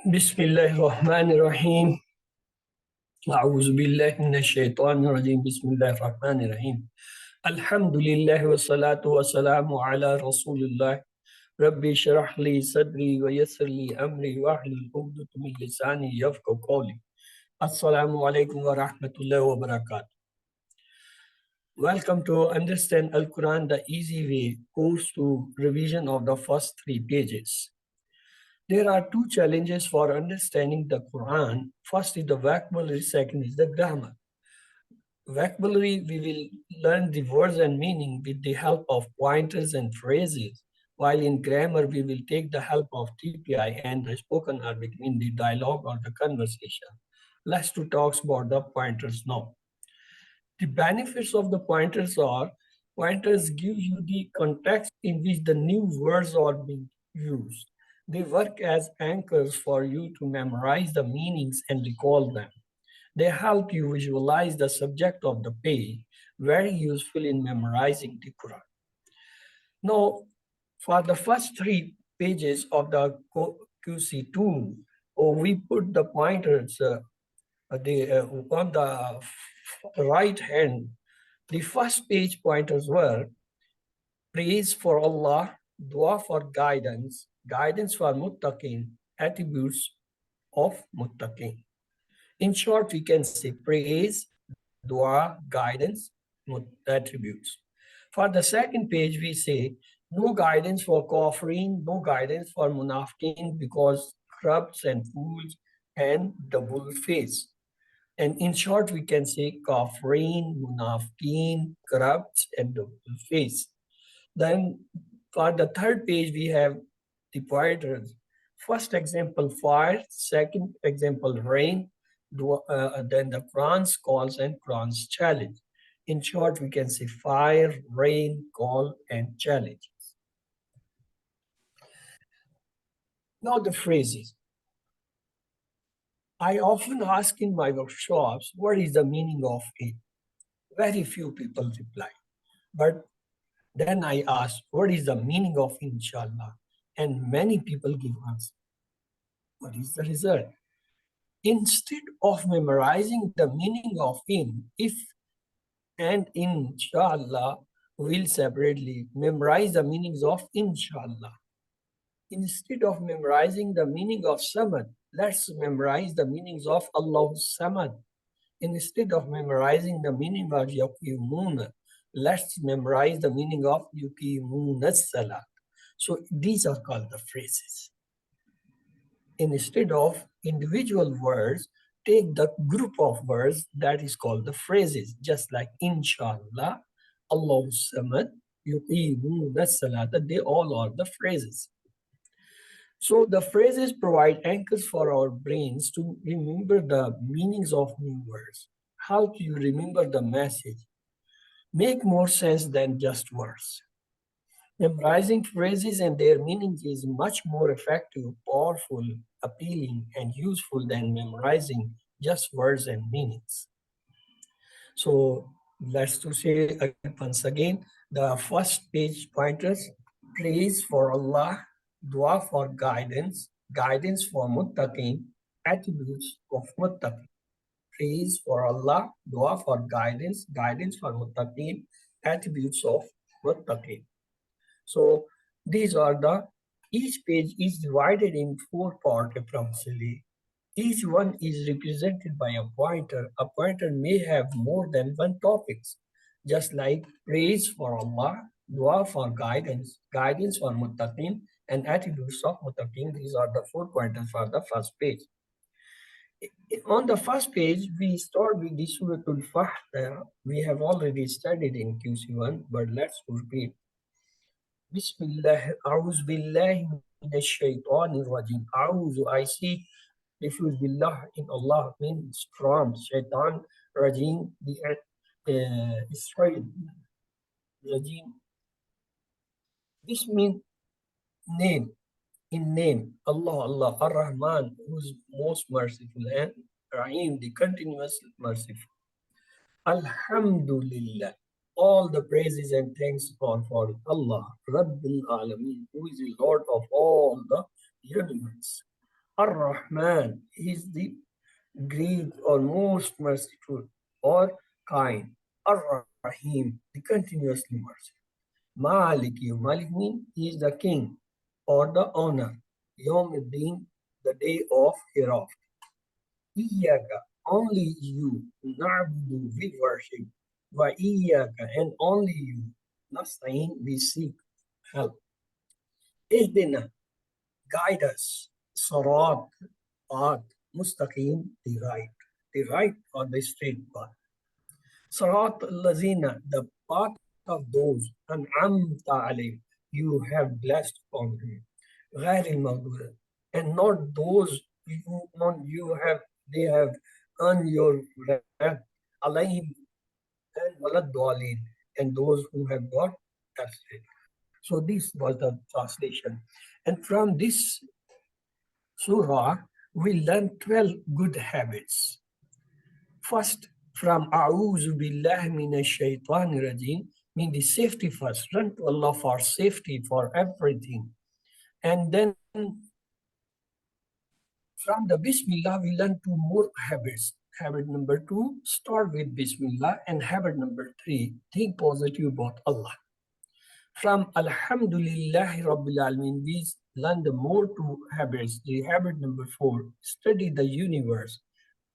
بسم الله الرحمن الرحيم. أعوذ بالله من الشيطان الرجيم. بسم الله الرحمن الرحيم. الحمد لله والصلاة والسلام على رسول الله. ربي اشرح لي صدري ويسر لي أمري واحلل عقدة من لساني يفقهوا قولي. السلام عليكم ورحمة الله وبركاته. Welcome to Understand Al Quran the Easy Way course to revision of the first three pages. There are two challenges for understanding the Quran. First is the vocabulary, second is the grammar. Vocabulary, we will learn the words and meaning with the help of pointers and phrases, while in grammar, we will take the help of TPI and the spoken Arabic in the dialogue or the conversation. Let's to talk about the pointers now. The benefits of the pointers are pointers give you the context in which the new words are being used. They work as anchors for you to memorize the meanings and recall them. They help you visualize the subject of the page, very useful in memorizing the Quran. Now, for the first three pages of the QC2, we put the pointers on the right hand. The first page pointers were praise for Allah, dua for guidance, guidance for muttaqin, attributes of muttaqin. In short, we can say praise, dua, guidance, attributes. For the second page, we say no guidance for kafirin, no guidance for munafiqin because corrupts and fools and double face. And in short, we can say kafirin, munafiqin, corrupts, and double face. Then for the third page, we have the pointers. First example, fire. Second example, rain. Then the Quran's calls and Quran's challenge. In short, we can say fire, rain, call, and challenge. Now the phrases. I often ask in my workshops, what is the meaning of it? Very few people reply. But then I ask, what is the meaning of inshallah? And many people give answer. What is the result? Instead of memorizing the meaning of in, if and inshallah will separately memorize the meanings of inshallah. Instead of memorizing the meaning of samad, let's memorize the meanings of Allah's samad. Instead of memorizing the meaning of yuqimuna, let's memorize the meaning of yuqimuna salat. So these are called the phrases. Instead of individual words, take the group of words that is called the phrases, just like inshallah, Allahu samad, yuqimuna salata, they all are the phrases. So the phrases provide anchors for our brains to remember the meanings of new words. How do you remember the message? Make more sense than just words. Memorizing phrases and their meanings is much more effective, powerful, appealing, and useful than memorizing just words and meanings. So let's to say once again, the first page pointers, praise for Allah, dua for guidance, guidance for muttaqin, attributes of muttaqin. Praise for Allah, dua for guidance, guidance for muttaqin, attributes of muttaqin. So these are each page is divided in 4 parts approximately. Each one is represented by a pointer. A pointer may have more than one topics, just like praise for Allah, dua for guidance, guidance for muttaqin, and attributes of muttaqin. These are the 4 pointers for the first page. On the first page, we start with the Suratul Fatiha. We have already studied in QC1, but let's repeat. Bismillah, A'udhu Billahi Minash Shaitanir Rajim. A'udhu, I seek refuge billah in Allah means from Shaitan Rajim, the Israel Rajim. This means name, in name, Allah, Allah, Ar-Rahman, who is most merciful, and Rahim, the continuous merciful. Alhamdulillah. All the praises and thanks are for Allah, Rabbil Alameen, who is the Lord of all the universe. Ar-Rahman is the great or most merciful or kind. Ar-Rahim, the continuously merciful. Malik, Malik means he is the king or the honor. Yawmuddin, the day of hereafter. Iyaka, only you, na'budu, we worship. Wa iyaka, and only you, nasta'in, we seek help. Ihdina, guide us. Sarat, path. Mustaqim, the right or the straight path. Sarat lazina, the path of those, an'amta alayhim, you have blessed upon them. غير المغضوب, and not those you have, they have earned your wrath. Alayhim, and walad dwalin, and those who have got absent. So this was the translation. And from this surah, we learn 12 good habits. First, from A'udhu Billahi Minash Shaitanir Rajim, mean the safety first. Run to Allah for safety for everything. And then from the Bismillah, we learn two more habits. Habit number 2, start with Bismillah. And habit number 3, think positive about Allah. From Alhamdulillahi Rabbil Alameen, we learn the more two habits. The habit number 4, study the universe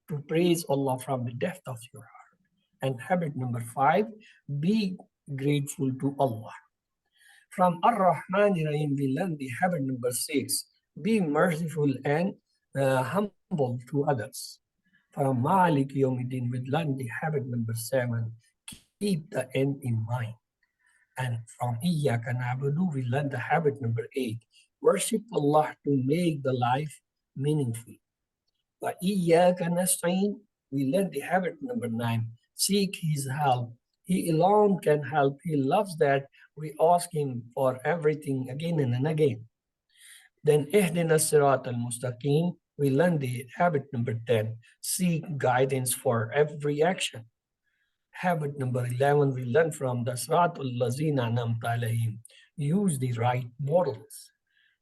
to praise Allah from the depth of your heart. And habit number 5, be grateful to Allah. From Ar-Rahman Rahim, we learn the habit number 6, be merciful and humble to others. From Malik Yawmiddin, we learn the habit number 7, keep the end in mind. And from Iyyaka Na'budu, we learn the habit number 8, worship Allah to make the life meaningful. Wa Iyyaka Nasta'in, we learn the habit number 9, seek His help. He alone can help. He loves that we ask Him for everything again and again. Then Ihdina Sirat al-Mustaqim, we learn the habit number 10, seek guidance for every action. Habit number 11, we learn from the Siratul Lazina Namta Alayhim, use the right models.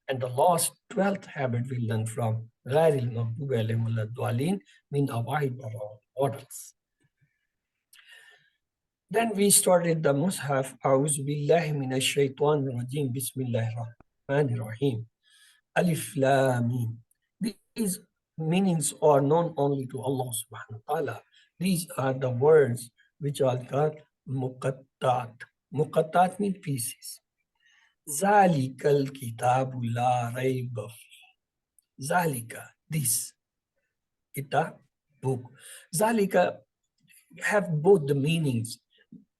And the last 12th habit we learn from Ghairil Maghdubi Alayhim Waladdallin, mean avoid the wrong models. Then we started the Mus'haf, A'udhu Billahi Minash Shaitanir Rajim, Bismillahir Rahmanir Rahim. Alif Lam Mim. These meanings are known only to Allah subhanahu wa ta'ala. These are the words which are called muqattat. Muqattat means pieces. Zalikal kitabu la rayba fi. Zalika, this. Kitab, book. Zalika have both the meanings,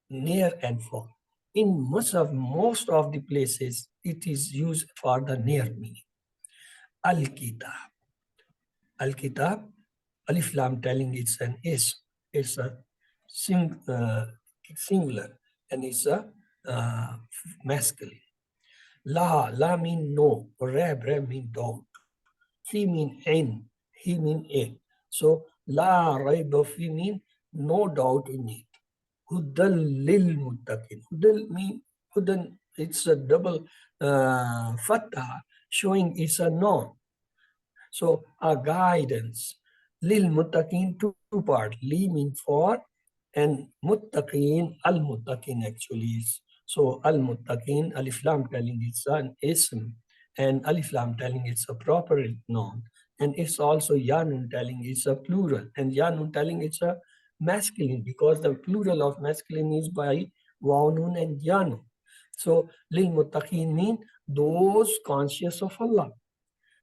near and far. In most of the places, it is used for the near meaning. Al-Kitab. Al-Kitab, Alif Lam telling it's an is. It's a singular and it's a masculine. La mean no, Rab mean don't. Fi mean in, he mean it. So La rayba fi mean no doubt in it. Hudal lil muttaqin. Hudal mean hudan, it's a double fatah showing it's a noun. So a guidance. Lil muttaqin, two part. Li mean for and muttaqin, al muttaqin actually is. So al muttaqin, alif lam telling it's an ism, and alif lam telling it's a proper noun, and it's also yanun telling it's a plural, and yanun telling it's a masculine because the plural of masculine is by wawnun and yanun. So lil muttaqin mean those conscious of Allah.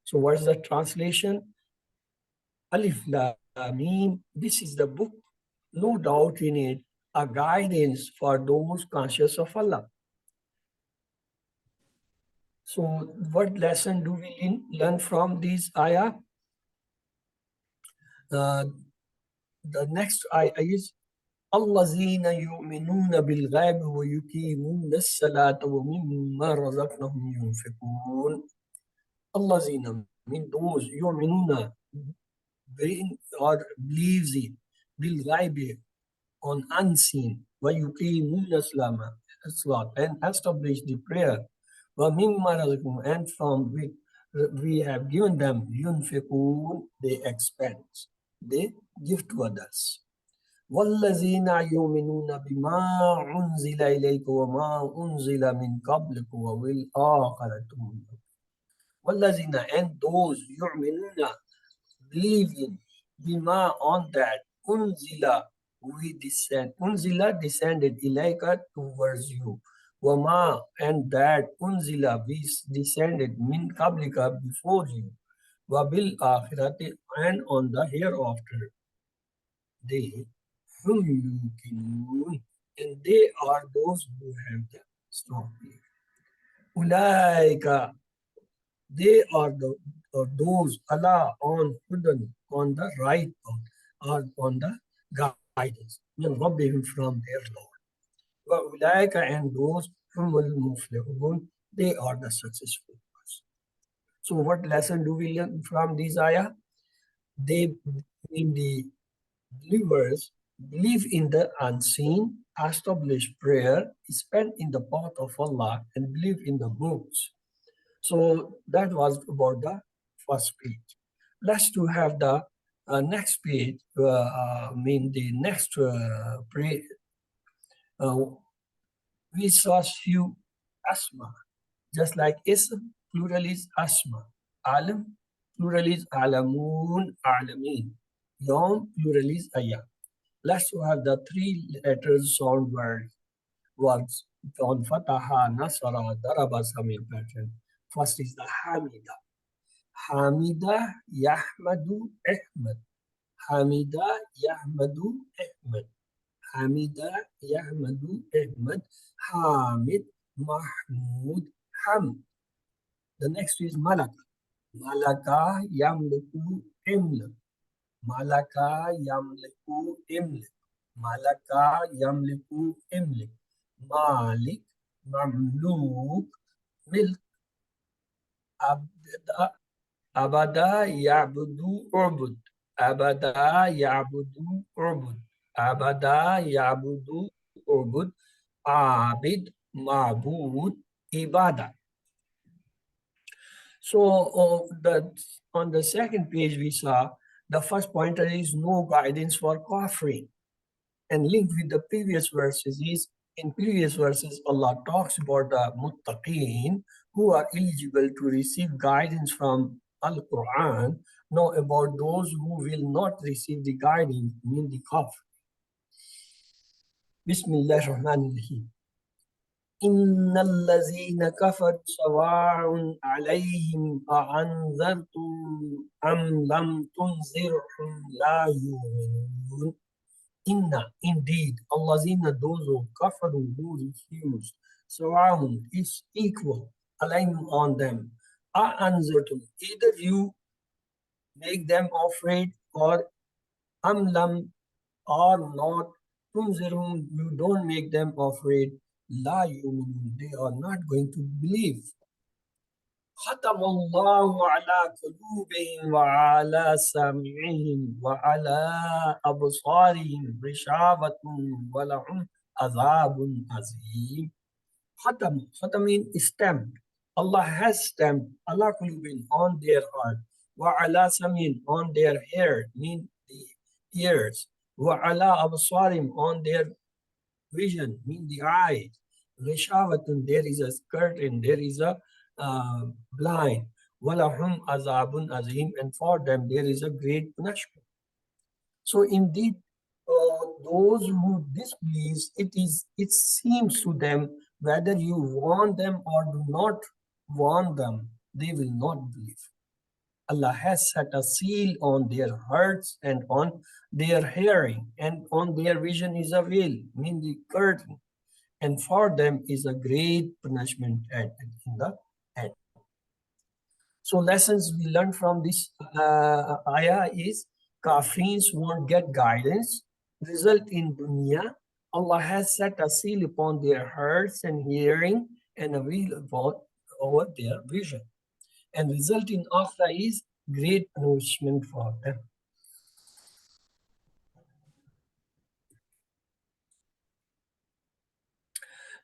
So what's the translation? Alif Lam Mim, this is the book, no doubt in it, a guidance for those conscious of Allah. So what lesson do we learn from this ayah? The next ayah is الذين يؤمنون بالغيب ويقيمون الصلاة ومما رزقناهم ينفقون. الذين mean those يؤمنون or believes it بالغيب on unseen ويقيمون الصلاة and establish the prayer ومما رزقناهم and from with we have given them yunfiqun, they expend, they give to others. والذين يؤمنون بما أنزل إليك وما أنزل من قبلك وبالآخرة هم يوقنون. والذين and those يؤمنون believing bima on that unzila unzila descended ilaika towards you wama and that unzila we descended min kablika before you wabil akhirati and on the hereafter they hum yuqinun and they are those who have the strong faith ulaika they are those Allah on Hudan, on the right path, or on the guidance, min Rabbihim from their Lord. وَأُولَٰئِكَ and those هُمُ الْمُفْلِحُونَ, they are the successful ones. So what lesson do we learn from this ayah? They, in the believers, believe in the unseen, establish prayer, spend in the path of Allah, and believe in the books. So that was about the first page. Let's to have the next page, the next we saw few asma, just like ism, plural is asma, alam, plural is alamun, alamin, yom, plural is ayam. Let's to have the three letters sound words on fataha, nasara, daraba, samir pattern. First is the hamida. Hamida Yahmadu Ahmad. Hamida Yahmadu Ahmad. Hamida Yahmadu Ahmad. Hamid Mahmud Ham. The next is Malaka. Malaka Yamliku Imlik. Malaka Yamliku Imlik. Malaka Yamliku Imlik. Malik Mamluk Milk. Abada Yabudu Urbud. Abada Yabudu Urbud. Abada Yabudu Urbud. Abid Mabud Ibada. So on the second page we saw the first pointer is no guidance for kafir. And linked with the previous verses is in previous verses Allah talks about the muttaqeen who are eligible to receive guidance from Al-Quran. Now about those who will not receive the guidance, mean the kafir. Bismillah ar-Rahman ar-Rahim. إن الذين كفروا سواء عليهم أأنذرتم أم لم تنذرهم لا يؤمنون. Inna, indeed, Allazina, those who kafaru, who refused, Sawahum is equal, alayhim on them. Anzartum, either you make them afraid or amlam or not, tunzirum, you don't make them afraid, la yuminun, they are not going to believe. ختم الله على قلوبهم وعلى سمعهم وعلى أبصارهم غشاوة ولهم عذاب عظيم. Khatam means stamped. Allah has stamped ala qulubin on their heart, wa ala samin on their hair, mean the ears, wa ala absarim on their vision, mean the eyes. Rishawatun, there is a curtain, there is a blind. Walahum azabun azim, and for them there is a great punishment. So indeed, those who disbelieve, it seems to them whether you warn them or do not warn them, they will not believe. Allah has set a seal on their hearts and on their hearing, and on their vision is a veil, meaning the curtain, and for them is a great punishment in the end. So lessons we learned from this ayah is Kafirs won't get guidance, result in dunya. Allah has set a seal upon their hearts and hearing and a veil over their vision. And result in akhirah is great punishment for them.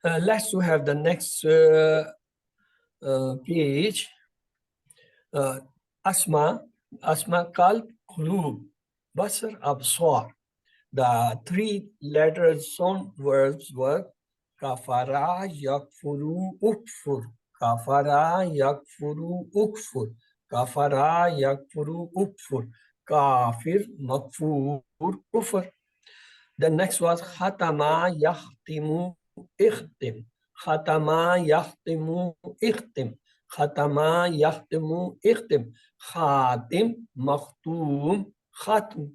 Let's have the next page. uh, Asma, Asma Kalb, Qulub, Basar, Absar. The three letters sound verbs were kafara, yakfuru, ukfur. Kafara, yakfuru, ukfur. Kafara, yakfuru, ukfur. Kafir, makfur, kufr. The next was khatama, yahtimu, ikhtim. Khatama, yahtimu, ikhtim. Khatama, yahtimu, ikhtim. Khatim, makhtum, khatm.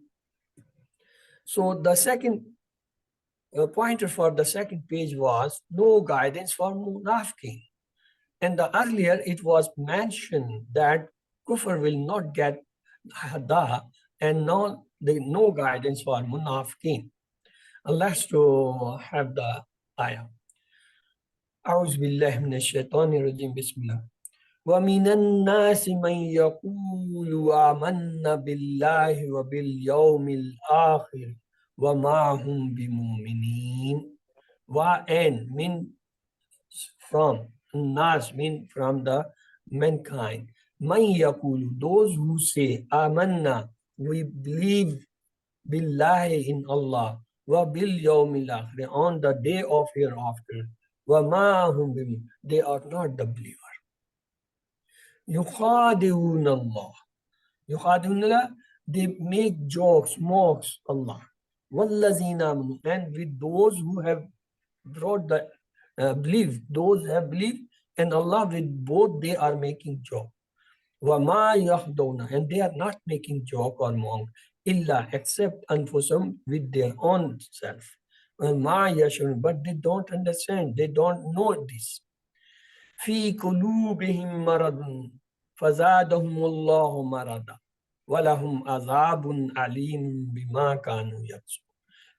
So the second pointer for the second page was no guidance for munafiqeen. And the earlier it was mentioned that kufr will not get hada and no guidance for munafiqeen. Let's to have the ayah. أعوذ بالله من الشيطان الرجيم بسم الله ومن الناس من يقول آمنا بالله وباليوم الآخر وما هم بمؤمنين and mean from nas mean from the mankind man yaqulu those who say amanna we believe billahi in Allah wa bil yawmil akhir on the day of hereafter wa ma hum they are not the believer yukhadi'un Allah yukhadi'un Allah they make jokes mocks Allah wallazina amanu and with those who have brought the belief those have believed and Allah with both they are making joke wama yahduna and they are not making joke or monk illa except anfusum with their own self ma yashun but they don't understand they don't know this fi qulubihim maradun fazadahum Allahu marada walahum azabun alim bima kanu yaksubun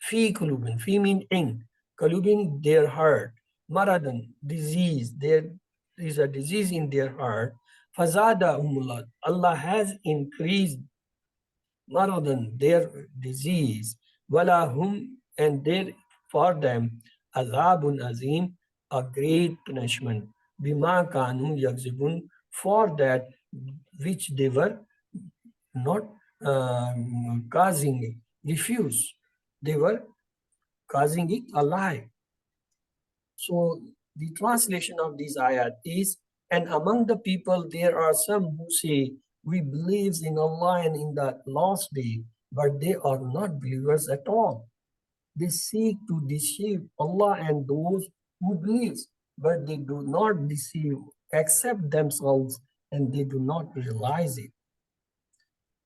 fi kulubin, fi mean in, kulubin their heart, maradan, disease, there is a disease in their heart, fazada umullah, Allah has increased maradan, their disease, walahum, and there for them, azabun azim, a great punishment, bima kanu yakzibun, for that which they were not causing it, refuse. They were causing it a lie. So the translation of this ayat is, and among the people there are some who say, we believe in Allah and in the last day, but they are not believers at all. They seek to deceive Allah and those who believe, but they do not deceive except themselves and they do not realize it.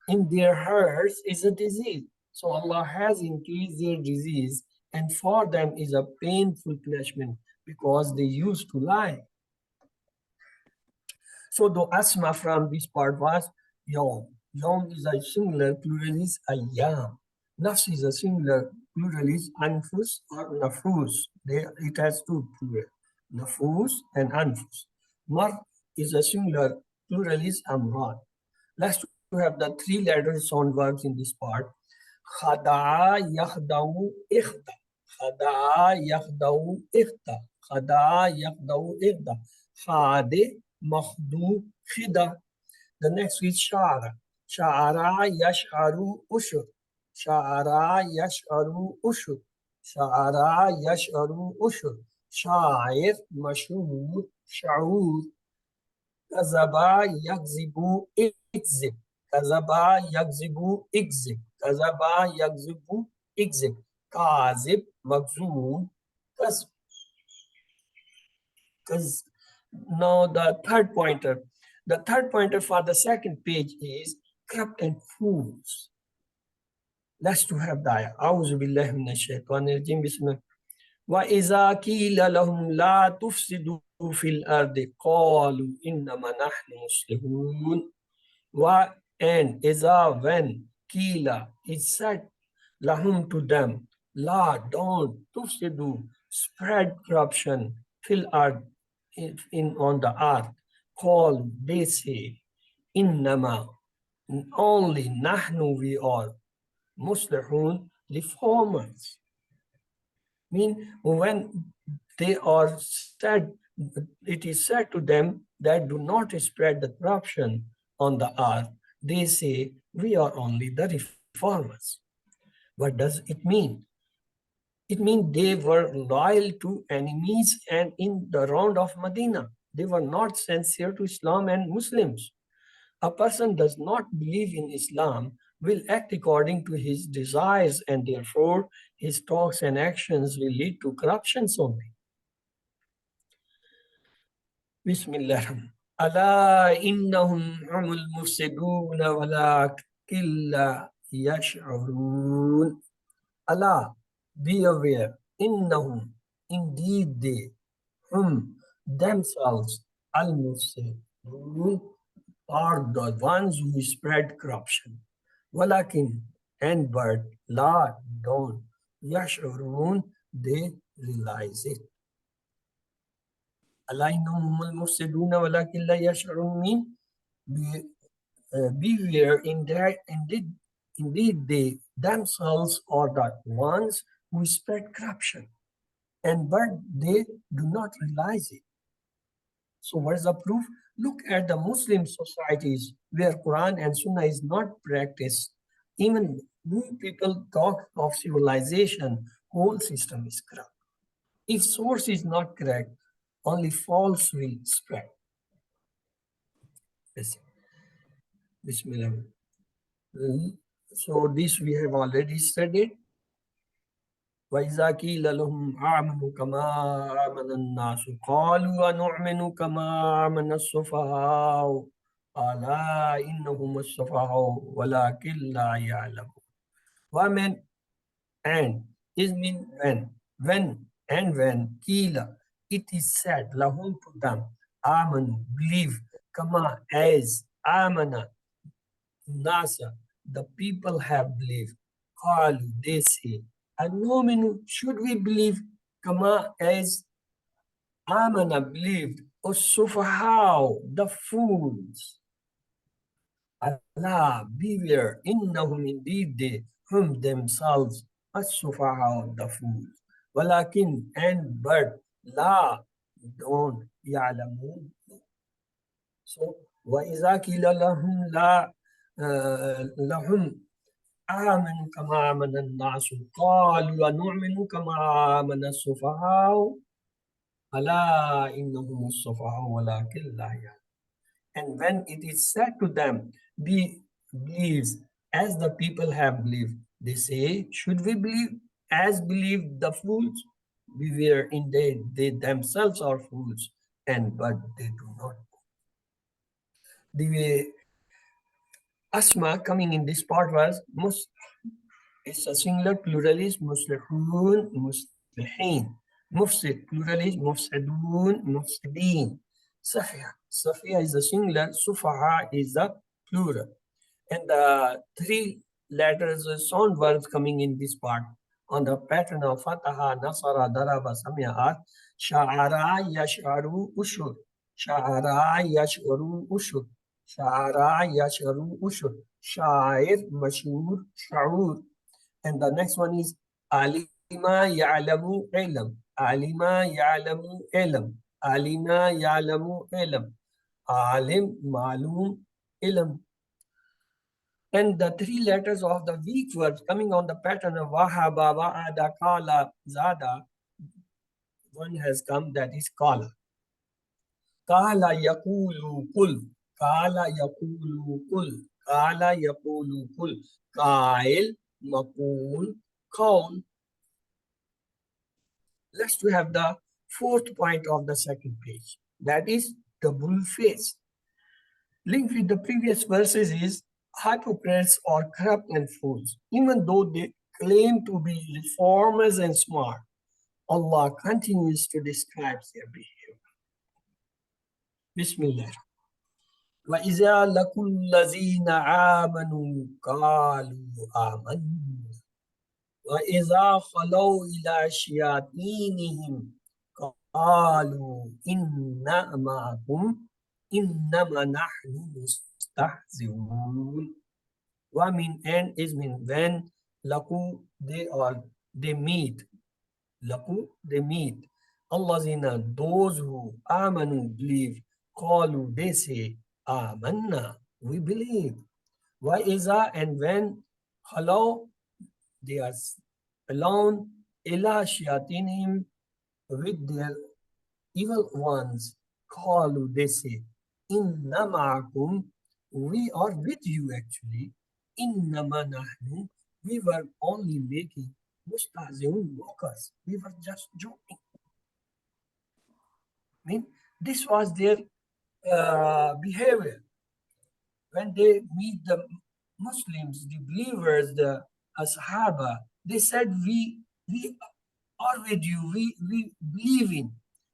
In their hearts is a disease. So Allah has increased their disease, and for them is a painful punishment because they used to lie. So the asma from this part was yom. Yom is a singular, plural is ayyam. Nafs is a singular, plural is anfus or nafus. It has two plural, nafus and anfus. Mar is a singular, plural is amran. Let's to have the three letter sound verbs in this part. Khada, yakhdau, ikhda. Khada, yakhdau, ikhda. Khada, yakhdau, ikhda. Khade, makhdu, khida. The next is shara. Shara, yash'aru, ushur. Shara, yash'aru, ushur. Shara, yash'aru, ushur. Sha'ir, mashhur, sha'ur. Kazaba, yakzibu, ikzib. Kazaba, yakzibu, ikzib. Kazaba, yakzibu, ikzib. Kazib, makzub, kazb. Now the third pointer. The third pointer for the second page is corrupt and fools. Let's to have the ayah. أعوذ بالله من الشيطان الرجيم بسم الله. وإذا قيل لهم لا تفسدوا في الأرض قالوا إنما نحن مصلحون. And إذا when قيل is said lahum to them la don't tufsidu spread corruption fil ard in on the earth call they say innama only nahnu we are muslihun reformers mean when they are said it is said to them that do not spread the corruption on the earth, they say, we are only the reformers. What does it mean? It means they were loyal to enemies and in the round of Medina. They were not sincere to Islam and Muslims. A person does not believe in Islam will act according to his desires and therefore his talks and actions will lead to corruptions only. Bismillah. Allah innahum humul mufsidun walakin la yash'urun. Allah, be aware, innahum, indeed they, themselves, al-mufsidun, are the ones who spread corruption. Walakin, and but, la, don't, yash'urun, they realize it. Allah innahum al-mufsidun walakin la yash'urun mean, beware, indeed they themselves are the ones who spread corruption, and but they do not realize it. So what is the proof? Look at the Muslim societies where Quran and Sunnah is not practiced. Even when people talk of civilization, whole system is corrupt. If source is not correct, only false will spread. Listen. Bismillah. So this we have already studied. وَإِذَا قِيلَ لَهُمْ آمَنُوا كَمَا آمَنَ النَّاسُ قَالُوا أَنُؤْمِنُ كَمَا آمَنَ السُّفَهَاءُ أَلَا إِنَّهُمُ السُّفَهَاءُ وَلَكِنْ لَا يَعْلَمُونَ. When and is mean when and when قِيلَ it is said lahum to them آمَنُوا believe kama as آمَنَ Nasa, the people have believed. Qalu, they say, Anominu, should we believe? Kama as Amana believed. Usufahau, the fools. Allah, beware, innahum indeed they, whom themselves, Asufahau, the fools. Walakin, and but, la, don't, ya'lamun. So, وَإِذَا قِيلَ لَهُمْ لَا لَهُمْ آمنوا كما آمن الناس قالوا ونؤمن كما آمن السفهاء ألا إنهم السفهاء ولكن لا يعلمون. And when it is said to them, be believes as the people have believed, they say, should we believe as believe the fools? Beware, indeed, they themselves are fools, and but they do not. The asma coming in this part was it's a singular plural is muslihun, muslihin. Mufsid, plural is mufsidun, mufsidin. Safiya, safiya is the singular, sufaha is the plural. And the three letters sound verbs coming in this part on the pattern of fataha, nasara, daraba, samya are sha'ara, yash'aru, ushur. Sha'ara, yash'aru, ushur. Sha'ara, yash'aru, ushur. Sha'ir, mashur, sha'ur. And the next one is alima ya'lamu ilm. Alima ya'lamu ilm. Alima ya'lamu ilm. Alim, malum, ilm. And the three letters of the weak verbs coming on the pattern of wahaba, wa'ada, kala, zada, one has come that is kala. Kala yakulu kul. Kala yakulu kul. Kala yakulu kul. Kail, makul, kaun. Let's have the fourth point of the second page. That is double face. Linked with the previous verses is hypocrites are corrupt and fools. Even though they claim to be reformers and smart, Allah continues to describe their behavior. Bismillah. وَإِذَا لَقُوا الَّذِينَ آمَنُوا قَالُوا آمَنَّا وَإِذَا خَلَوْا إِلَى شَيَاطِينِهِمْ قَالُوا إِنَّا مَعَكُمْ إِنَّمَا نَحْنُ مُسْتَهْزِئُونَ. Wa and is mean when laku they meet. Laku they meet. Allazina those who amanu believe. Qalu they say amanna We believe. Why Iza and when hello they are alone ila shayatinihim with their evil ones. Qalu they say inna ma'akum we are with you actually. Innama nahnu we were only making mustahzi'un mockers. We were just joking. I mean, this was their behavior when they meet the Muslims, the believers, the Ashaba. They said, we are with you, we believe in.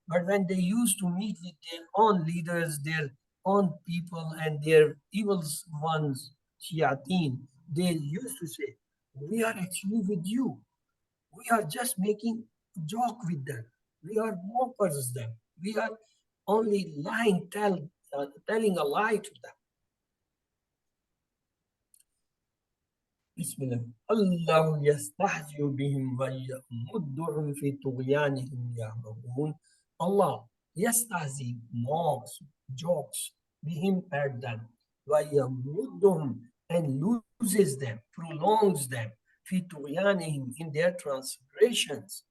But when they used to meet with their own leaders, their own people, and their evil ones, Shiateen, they used to say, we are actually with you. We are just making a joke with them. We are mockers them. We are only telling a lie to them. بسم الله الله يستهزئ بهم ويمدهم في طغيانهم يعمهون. Allah يستهزئ mocks, jokes بهم at them ويمدهم and loses them, prolongs them في طغيانهم in their transgressions.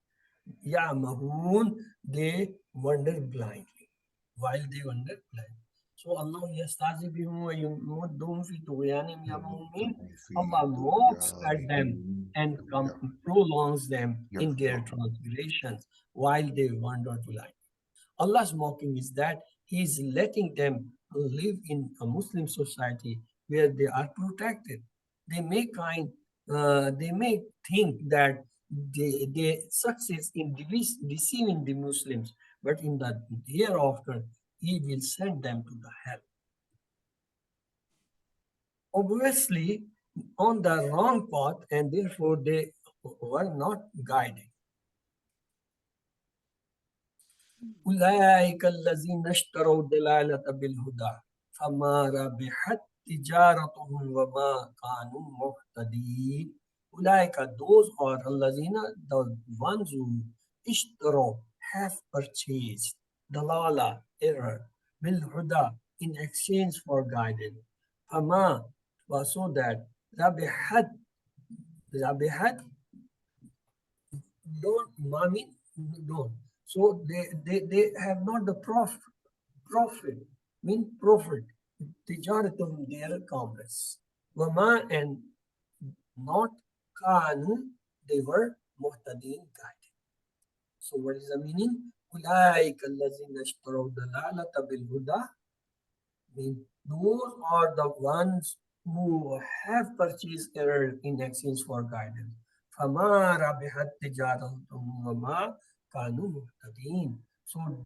يعمهون they wander blindly while they wander blindly. So Allah yastazi bihim wa yumuddum fi tughyanihim ya'mahuun. يمدهم في Allah mocks at them طغيانهم and يعمهون. prolongs them in their transgressions while they wander to life. Allah's mocking is that He is letting them live in a Muslim society where they are protected. They may they may think that they success in deceiving the Muslims, but in the hereafter, He will send them to the hell. Obviously, on the wrong path, and therefore they were not guided. أولئك الذين اشتروا الضلالة بالهدى فما ربحت تجارتهم وما كانوا مهتدين. أولئك those are الذين the ones who اشتروا have purchased dalala error بالهدى in exchange for guidance. فما so that ربحت don't mean don't. So they have not the profit, mean profit. Tijaratum their commerce. Wama and not kanu, they were muhtadin guided. So what is the meaning? Ulaika allazina ishtaraw dalalata bil huda. Mean those are the ones who have purchased error in exchange for guidance. فما ربحت تجارتهم وما كانوا مهتدين. So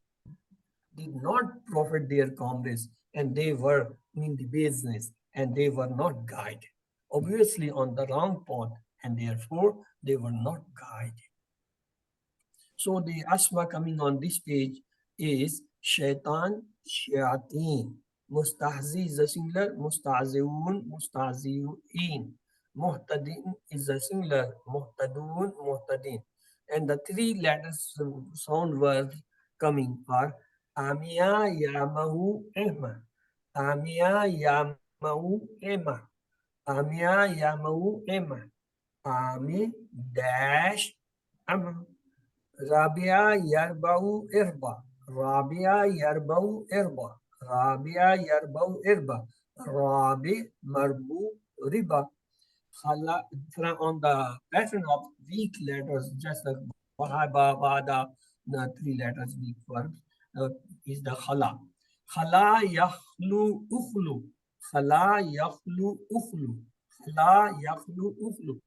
did not profit their commerce and they were in the business and they were not guided. Obviously on the wrong path and therefore they were not guided. So the asma coming on this page is shaitan, shayateen. Mustahzi is the singular, mustahziun, mustahziuin. Muhtadin is the singular, muhtadun, muhtadin. And the three letters sound words coming are Amia Yamahu Ema. Amia Yamahu Ema. Amia Yamahu Ema. Ami dash Ama. Rabia Yarbau Irba. Rabia Yarbau Irba. Rabia Yarbau Irba. Rabi Marbu Riba. On the pattern of weak letters, just like Wahaba, Wada, the three letters weak verbs, is the Khala. Khala Yakhlu Ukhlu. Khala Yakhlu Ukhlu. Khala Yakhlu Ukhlu.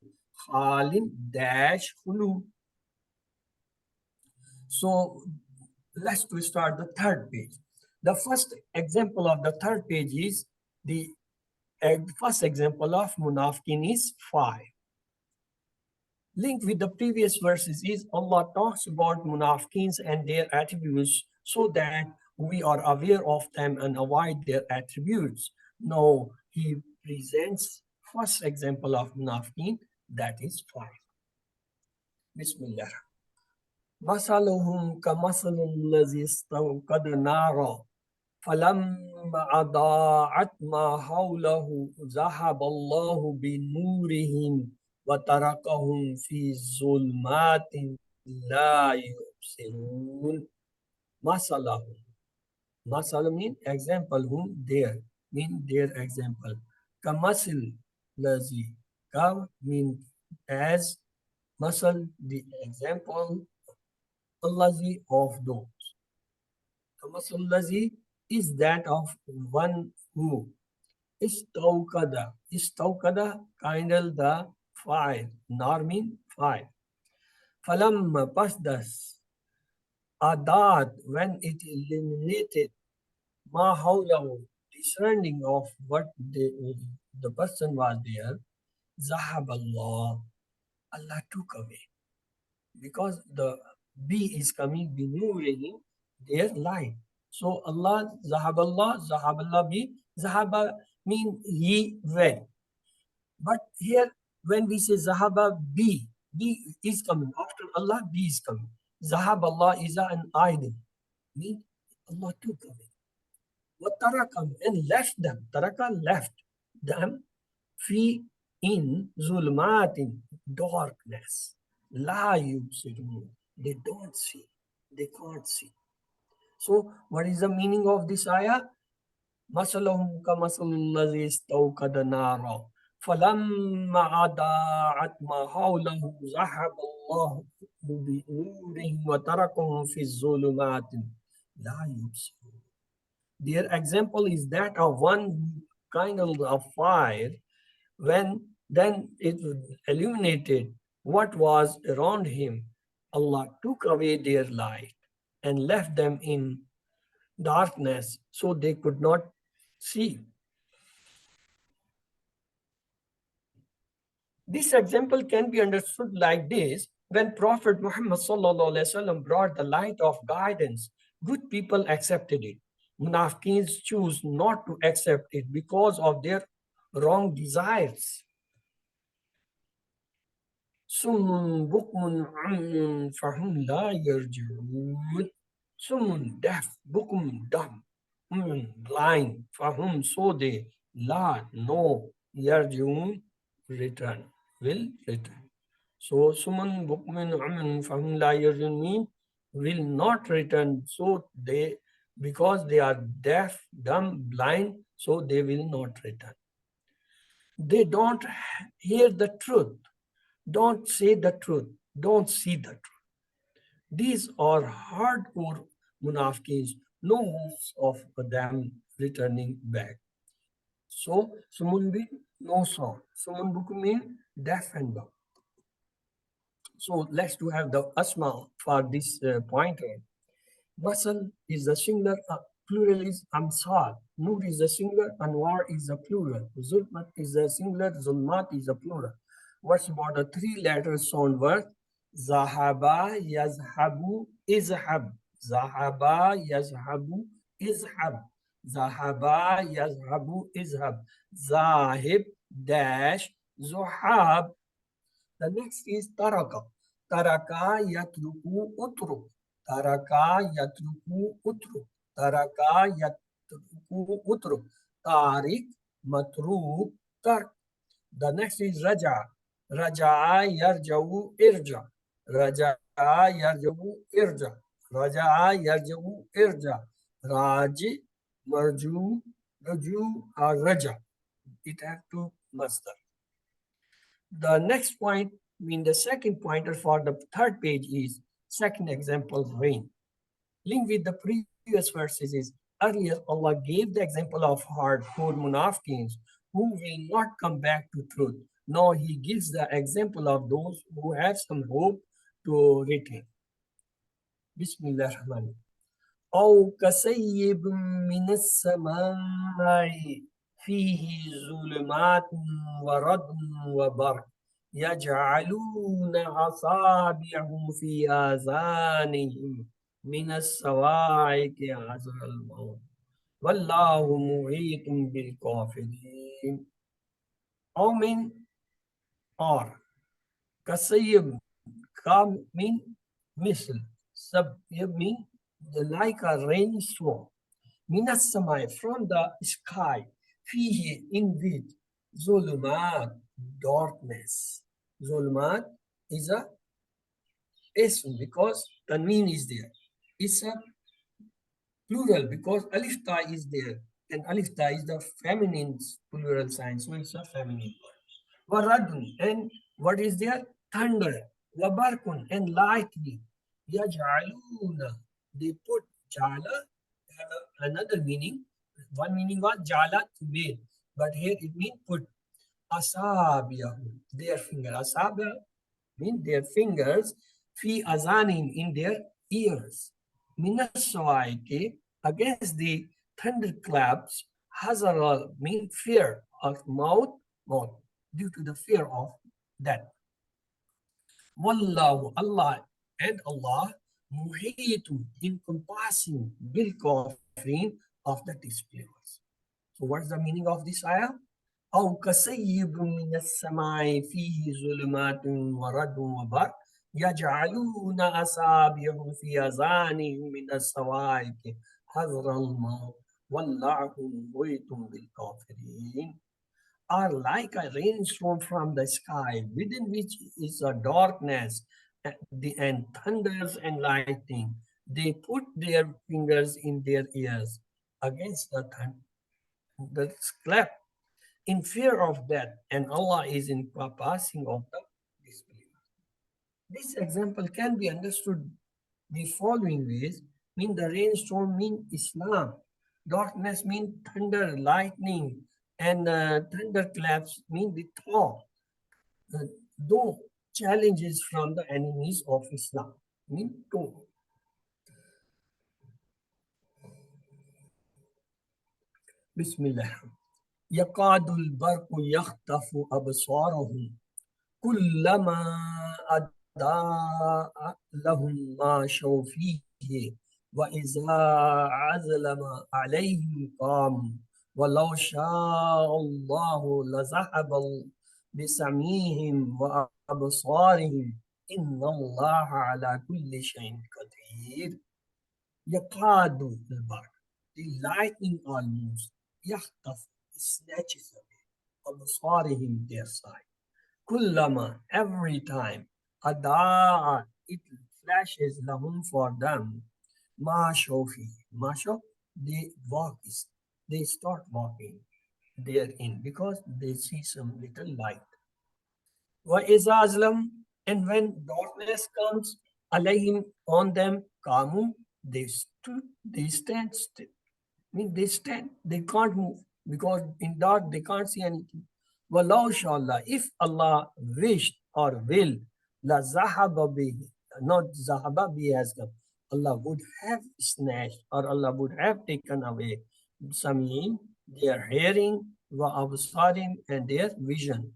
Khalin dash Khulu. So let's start the third page. The first example of the third page is the first example of Munafiqin is 5. Linked with the previous verses is Allah talks about Munafiqins and their attributes so that we are aware of them and avoid their attributes. Now he presents first example of Munafiqin, that is 5. Bismillah. مثلهم كمثل الذي استوقد نارا فلما أضاعت ما حوله ذهب الله بنورهم وتركهم في ظلمات لا يبصرون. مثلهم. Masal mean example, whom there mean their example. Kamasil lazi. Ka mean as, masal the example, lazi of those. Kamasil lazi is that of one who istawkada kindle the fire, nar mean fire. Falam pasdas adat when it illuminated ma hawlahu, discerning of what the person was there, zahab Allah, Allah took away. Because the B is coming, binurihim, their light. So Zahab Allah B, Zahaba mean he went. But here, when we say Zahaba B, B is coming. After Allah, B is coming. Zahab Allah is an idol. Mean Allah took away. What tarakam and left them. Taraka left them free in zulmatin, darkness. La yubsirun. They don't see. They can't see. So what is the meaning of this ayah? Masalahum kamasalul ladzi istawqada nara. فلما أضاعت ما حوله ذهب الله بنورهم وتركهم في الظلمات لا يبصرون. Their example is that of one kind of fire when then it illuminated what was around him. Allah took away their light and left them in darkness so they could not see. This example can be understood like this: when Prophet Muhammad brought the light of guidance, good people accepted it. Munafiqeens choose not to accept it because of their wrong desires. Summun bukmun ummun fahum la yarji'un. Summun deaf, bukum dumb, blind, fahum so they la no yarji'un return, will return. So sumun bukmun ummun fahum la yarji'un mean will not return, so they, because they are deaf, dumb, blind, so they will not return. They don't hear the truth, don't say the truth, don't see the truth. These are hardcore munafiqeens, no hopes of them returning back. So, sumun mean no sound. Sumun buku mean deaf and dumb. So, let's to have the asma for this pointer. Basal is the singular, plural is amsal. Nur is the singular, Anwar is the plural. Zulmat is the singular, Zulmat is the plural. What's about the three letters sound word? Zahaba, yazhabu, izhab. Zahaba, yazhabu, izhab. Zahaba, yazhabu, izhab. Zahib, dash, zuhab. The next is taraka. Taraka, yatruku, utruk. Taraka yatruku utruk. Taraka yatruku utruk. Tarik matruk tark. The next is raja. Raja yarjau irja. Raja yarjau irja. Raja yarjau irja. Raji marju raju or raja. It has two masdar. The next point, the second pointer for the third page is second example, rain. Linked with the previous verses is earlier Allah gave the example of hardcore munafiqeens who will not come back to truth. Now He gives the example of those who have some hope to retain. Bismillah ar-Rahman. أو كسيب من السماء فيه ظلمات ورعد وبرق يجعلون أصابعهم في آذانهم من الصواعق حذر الموت والله محيط بالكافرين. أو من or كسيب mean مثل sab mean like a rainstorm. Minas samai, from the sky, fihi, in which, zulumat, darkness. Zulumat is a ism because tanween is there. It's a plural because alif ta is there. And alif ta is the feminine plural sign, so it's a feminine word. Waradun, and what is there? Thunder. Wabarkun, and lightning. Yaj'aluna, they put jala, have another meaning. One meaning was jala, to make, but here it means put. Asabiyahu, their finger. Asabiya mean their fingers. Fi azanim, in their ears. Minaswaike, against the thunderclaps. Hazara mean fear of mouth, due to the fear of death. Wallahu, Allah, and Allah, muhitu, encompassing, bil kafirin, of the disbelievers. So what's the meaning of this ayah? أو كسيب من السماء فيه ظلمات ورد وبرق يجعلون أصابعهم في آذانهم من الصواعق حذر الموت والله محيط بالكافرين, are like a rainstorm from the sky, within which is a darkness and thunders and lightning. They put their fingers in their ears against the clap in fear of death, and Allah is in passing of the disbelievers. This example can be understood the following ways. Mean the rainstorm mean Islam, darkness mean thunder, lightning, and thunderclaps mean the thaw. Though challenges from the enemies of Islam mean two. Bismillah. يكاد البرق يخطف أبصارهم كلما أضاء لهم مشوا فيه وإذا أظلم عليهم قاموا ولو شاء الله لذهب بسمعهم وأبصارهم إن الله على كل شيء قدير. يكاد البرق, the lightning almost, يخطف, snatches away, أبصارهم, their sight. Kullama, every time, adaa, it flashes lahum, for them, ma shofi, masho, they walk, they start walking therein because they see some little light. Wa izazlam, and when darkness comes, alayhim, on them, kamu, they stand still. Mean they stand, they can't move because in dark they can't see anything. Wallahu shallah, if Allah wished or will, la zahaba bihi, not zahaba bihi has come. Allah would have snatched or Allah would have taken away Sameen, their hearing, wa absarim, and their vision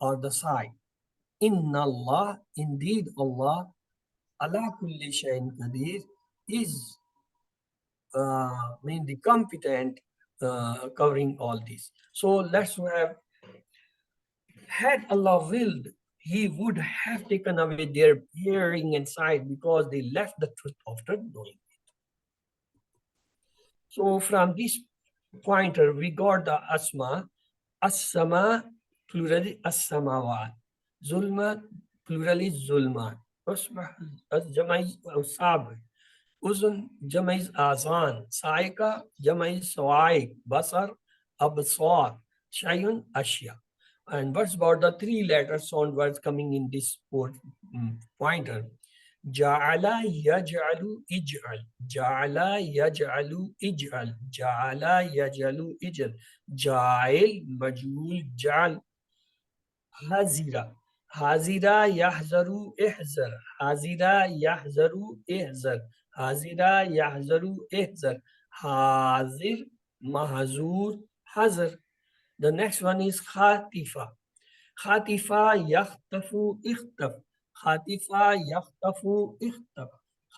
or the sight. Inna Allah, indeed Allah, ala kulli shayin qadir, is mean the competent, covering all this. So let's have, had Allah willed, He would have taken away their hearing and sight because they left the truth after knowing it. So from this pointer, we got the asma, as-sama, plural is as-samawat, zulma, plural is zulmat, usbah, as-jamai, usab, uzun, jamai azan, saika, jamai sawaik, basar, absar, shayun, ashya. And what's about the three letter sound words coming in this pointer? Ja'ala yaj'alu ij'al. Ja'ala yaj'alu ij'al. Ja'ala yaj'alu ij'al. Ja'il maj'ul ja'al. Hazira. Hazira yahzaru ihzar. Hazira yahzaru ihzar. Hazira yahzaru ihzar. Hazir mahzur hazar. The next one is khatifa. Khatifa yakhtafu ikhtaf. Khatifa yakhtafu ikhtaf.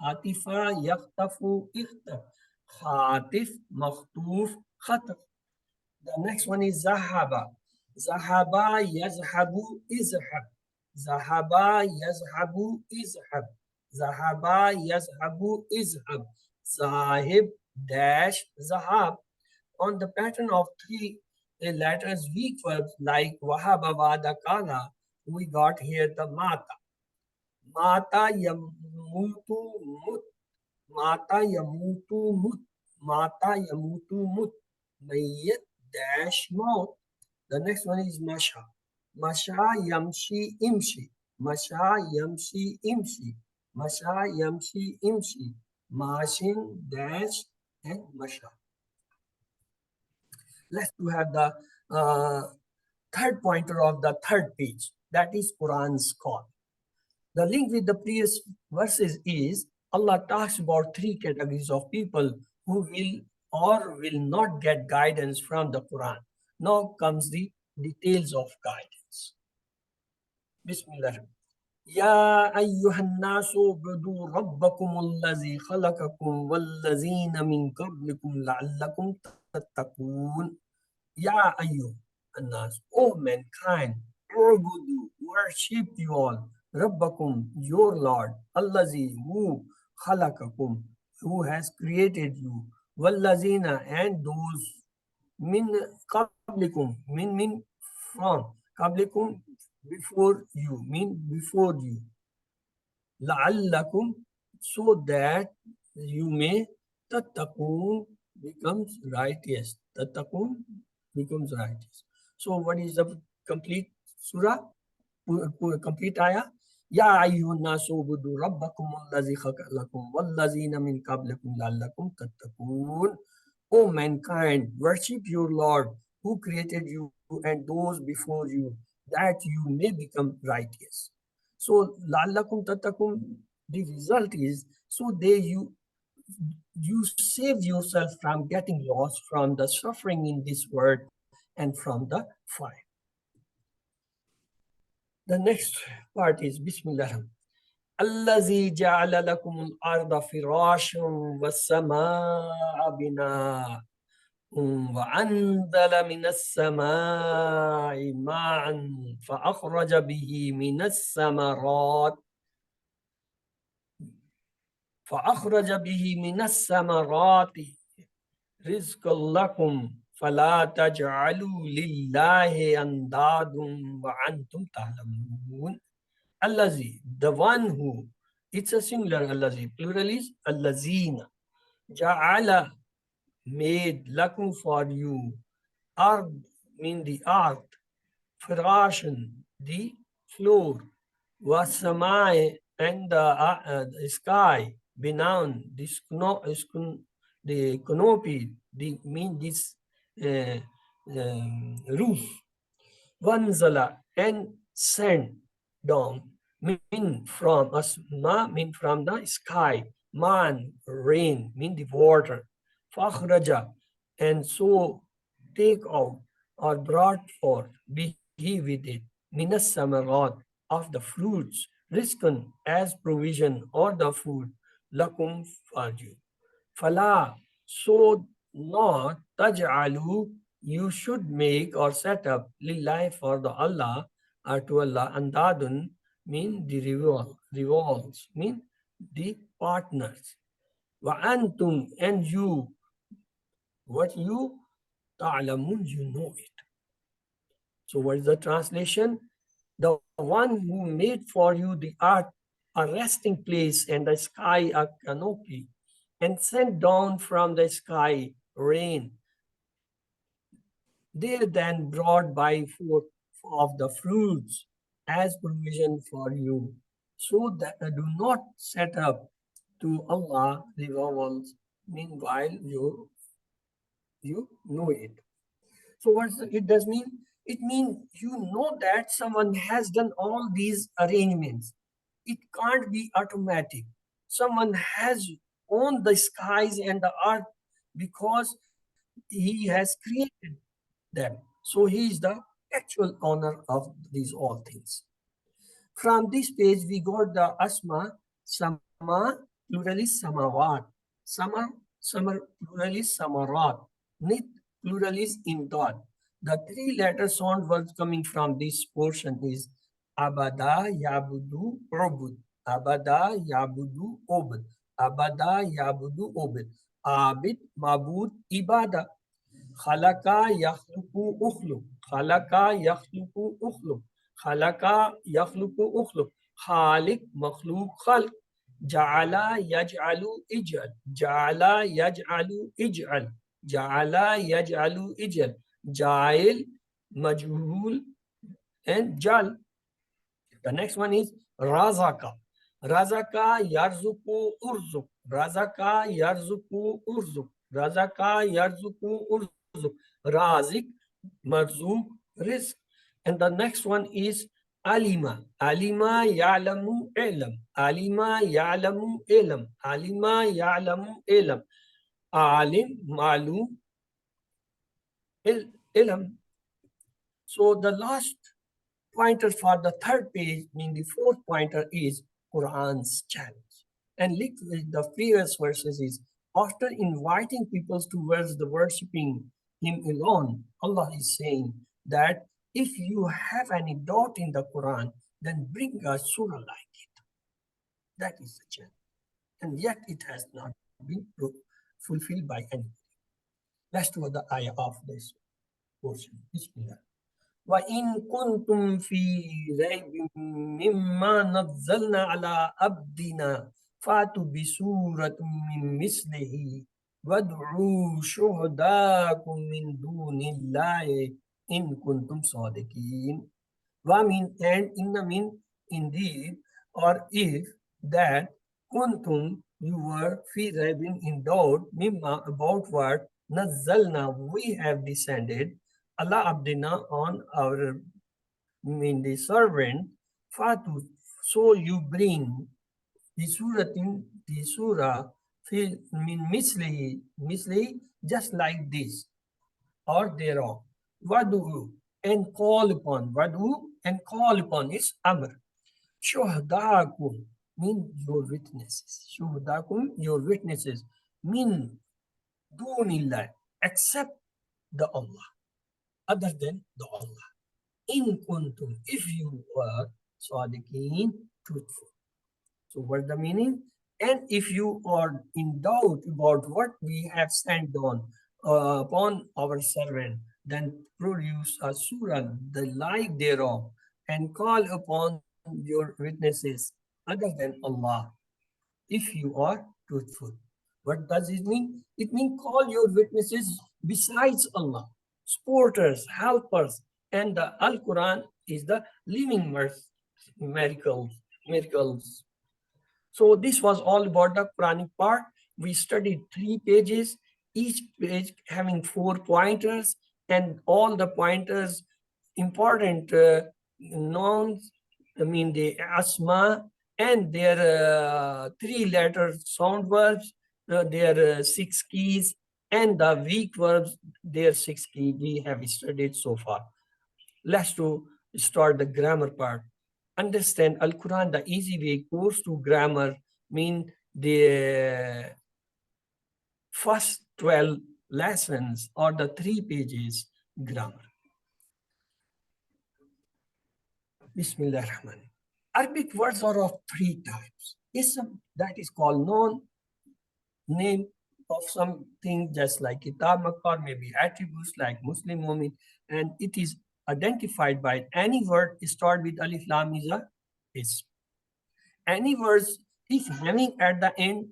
Khatifa yakhtafu ikhtaf. Khatif makhtuf khataf. The next one is zahaba. Zahaba yazhabu izhab. Zahaba yazhabu izhab. Zahaba yazhabu izhab. Zahib dash zahab. On the pattern of three letters weak verbs like wahaba, wada, kala, we got here the mata. Mata yamutu mut. Mata yamutu mut. Mata yamutu mut. Mayyat dash maut. The next one is masha. Masha yamshi imshi. Masha yamshi imshi. Masha yamshi imshi. Mashin dash and masha. Let's to have the uh, third pointer of the third page. That is Quran's call. The link with the previous verses is Allah talks about three categories of people who will or will not get guidance from the Quran. Now comes the details of guidance. Bismillah. يا أيها الناس اعبدوا ربكم الذي خلقكم والذين من قبلكم لعلكم تتقون. Ya ayyuh annas, O mankind, ubudu, worship you all, Rabbakum, your Lord, Allazi, who khalakakum, who has created you, Wallazina, and those min qablikum, min from, qablikum, before you, mean before you, la'allakum, so that you may tattaqun becomes righteous. Tattaqun becomes righteous. So what is the complete surah? Complete ayah? Ya ayyuhan nasu ubudu rabbakum allazi khalaqakum wallazina min qablikum la'allakum tattaqun. O mankind, worship your Lord who created you and those before you, that you may become righteous. So la'allakum tattaqun, the result is so you save yourself from getting lost from the suffering in this world and from the fire. The next part is Bismillah. الذي جعل لكم الأرض فراشا والسماء بناء وأنزل من السماء ماء فأخرج به من الثمرات رزقا لكم فلا تجعلوا لله أندادا وأنتم تعلمون. Allazi, the one who, it's a singular Allazi, plural is Allazina. Ja'ala, made, lakum for you, ard, mean the earth, firashan, the floor, wasamai, and the sky, binan, this the canopy, the mean this roof, wanzala, and sand down, mean from asma, mean from the sky, man, rain, mean the water, fakhraja, and so take out or brought forth, be he with it, minas samarat, of the fruits, rizqan, as provision or the food, lakum for you. Fala, so not taj'alu, you should make or set up lillahi for the Allah or to Allah, andadun mean the revolves, mean the partners. Wa antum, and you, what you ta'lamun, you know it. So what is the translation? The one who made for you the earth a resting place and the sky a canopy, and sent down from the sky rain. They then brought by forth of the fruits as provision for you, so that do not set up to Allah rivals, meanwhile you know it. So what it does mean? It means you know that someone has done all these arrangements. It can't be automatic. Someone has owned the skies and the earth because he has created them. So he is the actual owner of these all things. From this page, we got the asma, sama, plural is samawat, samar, plural is samarat, nit, plural is imdad. The three letter sound words coming from this portion is abada, yabudu, ubud. Abada, yabudu, ubud. abada yabudu obid, abid mabud ibada, khalaka yakhluqu ukhluq, khalaka yakhluqu ukhluq, khalaka yakhluqu ukhluq, khaliq makhluq khalq, ja'ala yaj'alu ij'al, ja'ala yaj'alu ij'al, ja'ala yaj'alu ij'al, ja'il majhul and jal. The next one is razaka. Razaka yarzuku urzuk. Razaka yarzuku urzuk. Razaka yarzuku urzuk. Razik marzuk rizq. And the next one is alima. Alima ya'lamu ilam. Alima ya'lamu ilam. Alima ya'lamu ilam. Alim malum ilam. So the last pointer for the third page, meaning the fourth pointer, is Quran's challenge. And look with the previous verses is after inviting people towards the worshipping Him alone, Allah is saying that if you have any doubt in the Quran, then bring a surah like it. That is the challenge. And yet it has not been fulfilled by anybody. Let's do the ayah of this portion. Bismillah. وَإِن كُنتُمْ فِي رَيْبٍ مِّمَّا نَزَّلْنَا عَلَىٰ عَبْدِنَا فَأْتُوا بِسُورَةٍ مِّن مِّثْلِهِ وَادْعُوا شُهَدَاءَكُم مِّن دُونِ اللَّهِ إِن كُنتُمْ صَادِقِينَ. وَمِن and inna mean indeed or if that kuntum you were fi raibin in doubt mimma about what nazzalna we have descended Allah abdina on our mean the servant fatu so you bring the suratin the surah fi min misli just like this or thereof. Wadu and call upon. Wadu and call upon is Amr. Shuhdakum mean your witnesses. Shuhdakum, your witnesses. Mean dunillah, except the Allah, other than the Allah. In kuntum, if you were sadiqeen, truthful. So what's the meaning? And if you are in doubt about what we have sent on upon our servant, then produce a surah, the like thereof, and call upon your witnesses other than Allah, if you are truthful. What does it mean? It means call your witnesses besides Allah, supporters, helpers, and the Al-Quran is the living miracles. So this was all about the Quranic part. We studied 3 pages, each page having 4 pointers, and all the pointers important nouns, I mean the asma and their 3-letter sound verbs, their 6 keys, and the weak verbs, their 6 keys we have studied so far. Let's start the grammar part. Understand Al-Quran, the easy way course to grammar mean the first 12 lessons or the 3 pages grammar. Bismillah ar-Rahman. Arabic words are of 3 types. Ism, that is called known name of something just like Kitab Makkah, maybe attributes like Muslim Mumin, and it is identified by any word start with alif lam is a ism. Any words if having at the end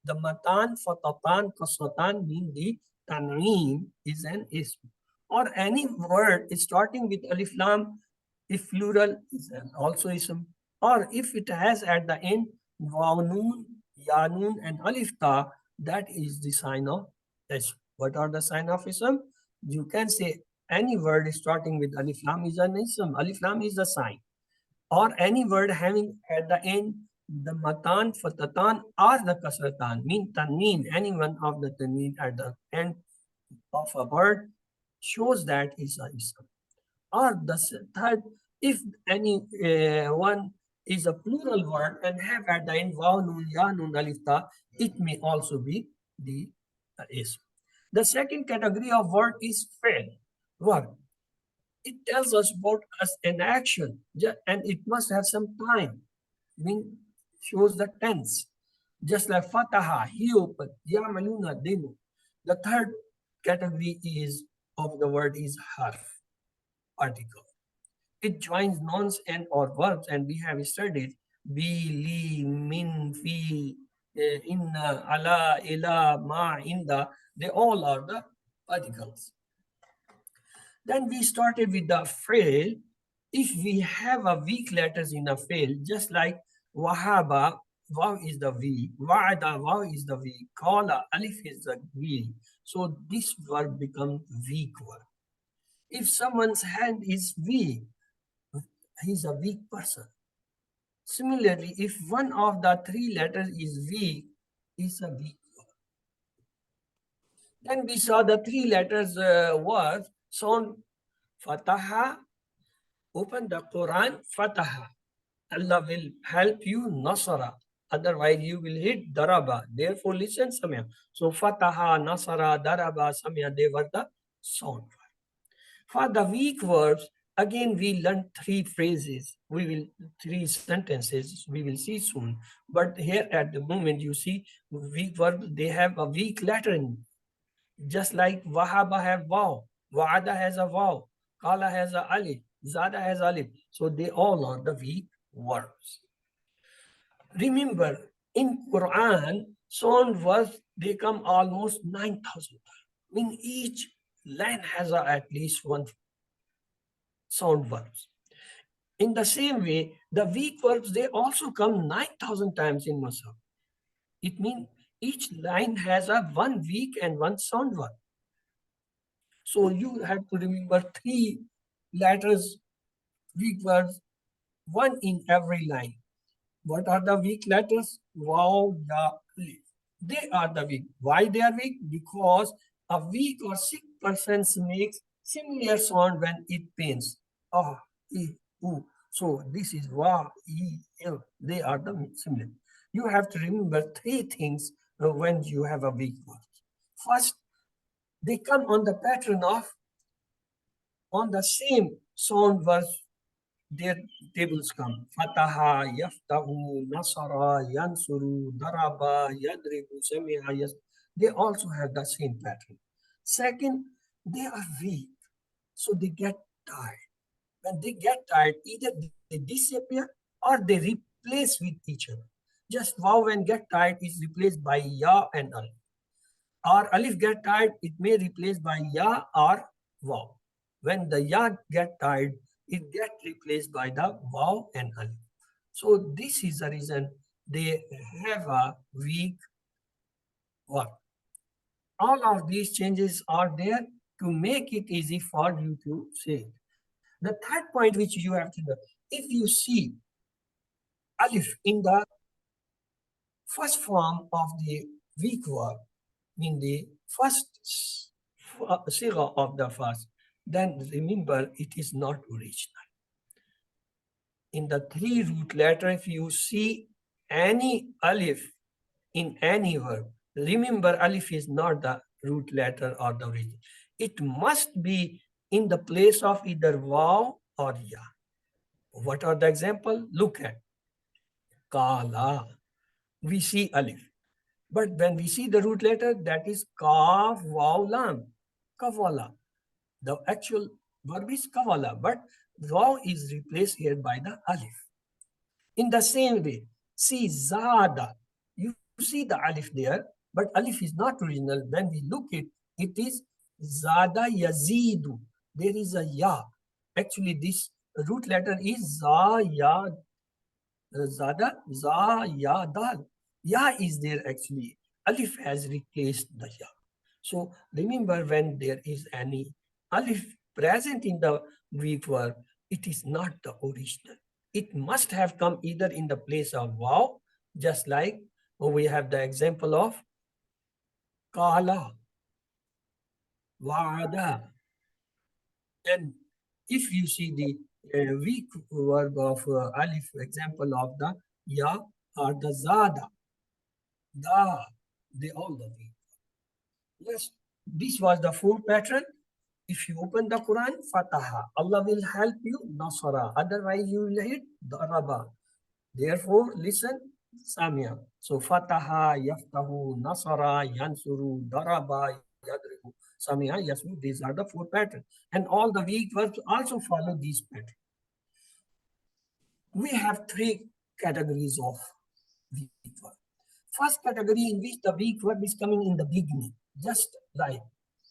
the matan, fatatan, kasatan mean the tanween is an ism. Or any word starting with alif lam, if plural is an also ism. Or if it has at the end waw noon, ya noon, and alif ta, that is the sign of ism. What are the sign of ism? You can say any word starting with alif lam is an ism. Alif lam is the sign. Or any word having at the end the matan, fatatan, or the kasratan, mean tanween, any one of the tanween at the end of a word shows that is a ism. Or the third, if any one is a plural word and have at the end waw noon, ya noon, alif ta, it may also be the ism. The second category of word is fi'l, verb. It tells us about us an action and it must have some time. Mean shows the tense. Just like fataha, he opened. Ya'maluna, they know. The third category is of the word is harf, article. It joins nouns and or verbs, and we have studied bi, li, min, fi, inna, ala, ila, ma, inda. They all are the articles. Then we started with the fail. If we have a weak letters in a fail, just like wahaba, waw is the V, wa'ada, waw is the V, qala, alif is the V. So this verb becomes weak verb. If someone's hand is weak, he's a weak person. Similarly, if one of the three letters is weak, it's a weak verb. Then we saw the three letters words sound fataha. Open the Quran, fataha. Allah will help you, nasara. Otherwise, you will hit daraba. Therefore, listen, samya. So, fataha, nasara, daraba, samya, they were the sound. For the weak verbs, again, we learned three phrases. Three sentences, we will see soon. But here at the moment, you see, weak verbs, they have a weak letter in. Just like wahaba have waw, wa'ada has a waw, kala has a alif, zada has alif. So they all are the weak verbs. Remember, in Quran, sound verbs, they come almost 9,000. I mean, each line has at least one sound verbs. In the same way, the weak verbs, they also come 9,000 times in Masab. It means each line has a one weak and one sound verb. So you have to remember three letters, weak words, one in every line. What are the weak letters? Waw, ya, alif. They are the weak. Why they are weak? Because a weak or sick person makes similar sound when it pains. Ah, e, oo. So this is wa, e, il. They are the similar. You have to remember three things when you have a weak word. First, they come on the pattern of on the same sound verse, their tables come. Fataha, yaftahu, nasara, yansuru, daraba, yadribu, sami'a, yes. They also have the same pattern. Second, they are weak, so they get tired. When they get tired, either they disappear or they replace with each other. Just wow when get tired is replaced by ya and alif. Or alif get tired, it may replace by ya or wow. When the ya get tired, it get replaced by the wow and alif. So this is the reason they have a weak word. All of these changes are there to make it easy for you to say. The third point which you have to know, if you see alif in the first form of the weak word, in the first sigha of the first, then remember it is not original. In the three root letter, if you see any alif in any verb, remember alif is not the root letter or the original. It must be in the place of either waw or ya. What are the example? Look at kala. We see alif. But when we see the root letter, that is kaf, waw, lam, kavala. The actual verb is kavala, but waw is replaced here by the alif. In the same way, see zada. You see the alif there, but alif is not original. When we look at it is zada yazidu. There is a ya. Actually, this root letter is za, ya, zada, za, ya, dal. Ya is there actually. Alif has replaced the ya. So remember when there is any alif present in the Greek verb, it is not the original. It must have come either in the place of waw, just like we have the example of kala, wa'ada. And if you see the weak verb of alif, example of the ya or the zada, da, they all the weak. Yes, this was the fourth pattern. If you open the Quran, fataha, Allah will help you, nasara. Otherwise, you will hit daraba. Therefore, listen, Samia. So Fataha, Yaftahu, Nasara, Yansuru, Daraba, Yadribu, Samia, Yasmu. These are the four patterns. And all the weak verbs also follow these patterns. We have three categories of weak verb. First category in which the weak verb is coming in the beginning, just like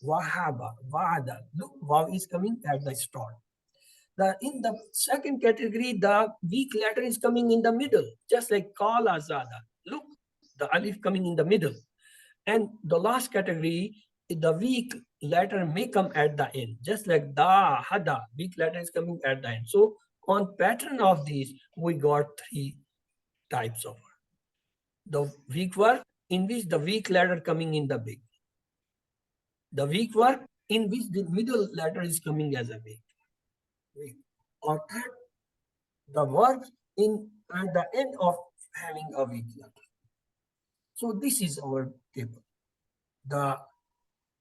Wahaba, Wada. Look, Waw is coming at the start. In the second category, the weak letter is coming in the middle, just like Kala Zada. Look, the alif coming in the middle. And the last category, the weak letter may come at the end, just like Da, Hada, weak letter is coming at the end. So on pattern of these, we got three types of word. The weak word in which the weak letter coming in the big. The weak word in which the middle letter is coming as a weak. Or third, the verbs in at the end of having a weak letter. So this is our table. The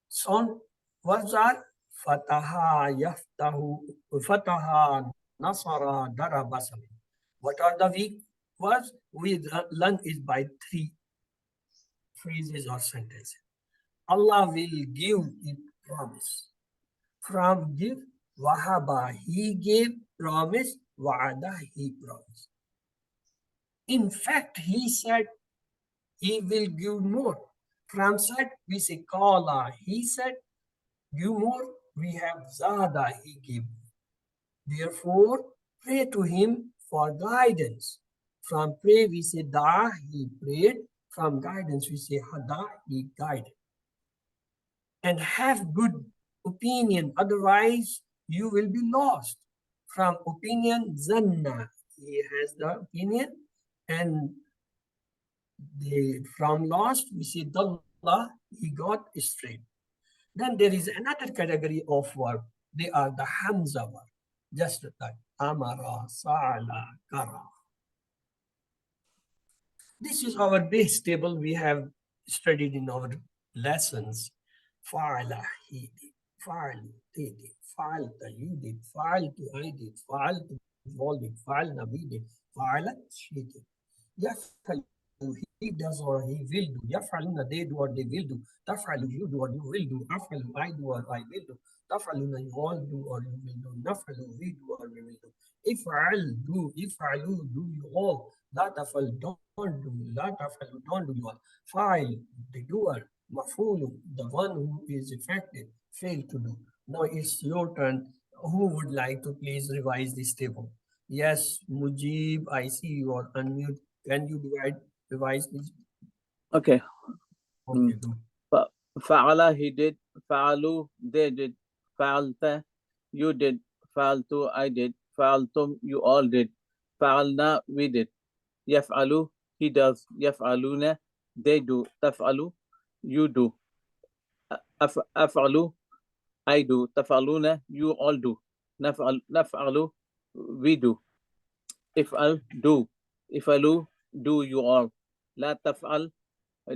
sound verbs are Fataha, Yaftahu, Fataha, Nasara, Daraba, Sami. What are the weak words? We learn is by three phrases or sentences. Allah will give it promise. From give, Wahaba, he gave promise, Wa'ada, he promised. In fact, he said he will give more. From said, we say Kala, he said, give more. We have Zada, he gave. Therefore, pray to him for guidance. From pray, we say Da, he prayed. From guidance, we say Hada, he guided. And have good opinion, otherwise you will be lost. From opinion, Zanna, he has the opinion, and from lost, we say Dalla, he got straight. Then there is another category of verb. They are the Hamza verb, just like Amara, Sa'ala, Kara. This is our base table we have studied in our lessons. Fa'ala, he did. Fa'al, they did. Fa'alta, you did. Fa'altu, I did. Fa'altu, all did. Fa'alna, we did. Fa'alat, she did. Yafalu, he does or he will do. Yafaluna, they do or they will do. Tafalu, you do or you will do. Afalu, I do or I will do. Tafaluna, you all do or you will do. Nafalu, we do or we will do. If'al, do. If'alu, do you all. La tafal, don't do. La tafalu, don't do you all. Fa'il, the doer. Mafulu, the one who is affected, failed to do. Now it's your turn. Who would like to please revise this table? Yes, Mujib, I see you are unmute. Can you revise please? Okay. Okay, good. Fa'ala, he did. Fa'alu, they did. Fa'alta, you did. Fa'altu, I did. Fa'altum, you all did. Fa'alna, we did. Yaf'alu, he does. Yaf'aluna, they do. Taf'alu, you do. Af'alu, I do. Taf'aluna, you all do. Naf'alu, we do. If'al, do. If'alu, do you all. La taf'al,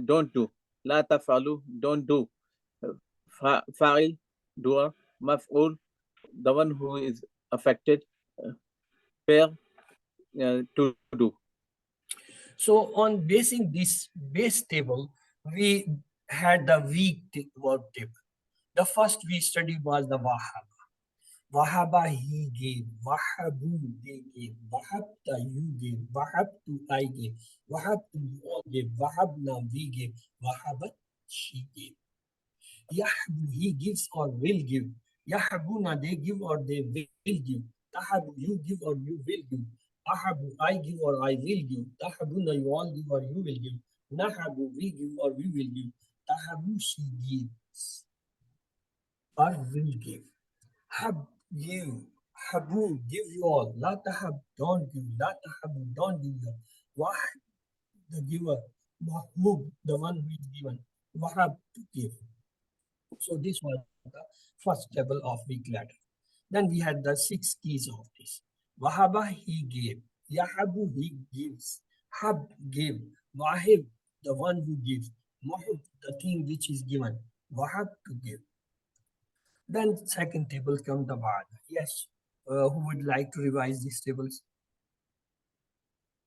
don't do. La taf'alu, don't do. Fa'il, doer. Maf'ul, the one who is affected. Fair, to do. So on basing this base table, we had the weak verb table. The first we studied was the Wahab. Wahaba, he gave. Wahabu, they gave. Wahabta, you gave. Wahabtu, I gave. Wahabtu, you all gave. Wahabna, we gave. Wahabat, she gave. Yahbu, he gives or will give. Yahabuna, they give or they will give. Tahabu, you give or you will give. Ahabu, I give or I will give. Tahabuna, you all give or you will give. Nahabu, we give or we will give. Tahabu, she gives or will give. Hab, give. Habu, give you all. La tahab, don't give. La tahabu, don't give you. Wahab, the giver. Mahbub, the one who is given. Wahab, to give. So this was the first table of weak letter. Then we had the six keys of this. Wahaba, he gave. Yahabu, he gives. Hab, give. Wahib, the one who gives. Mahub, the thing which is given. Wahab, to give. Then second table comes the Wa'ada. Yes, who would like to revise these tables?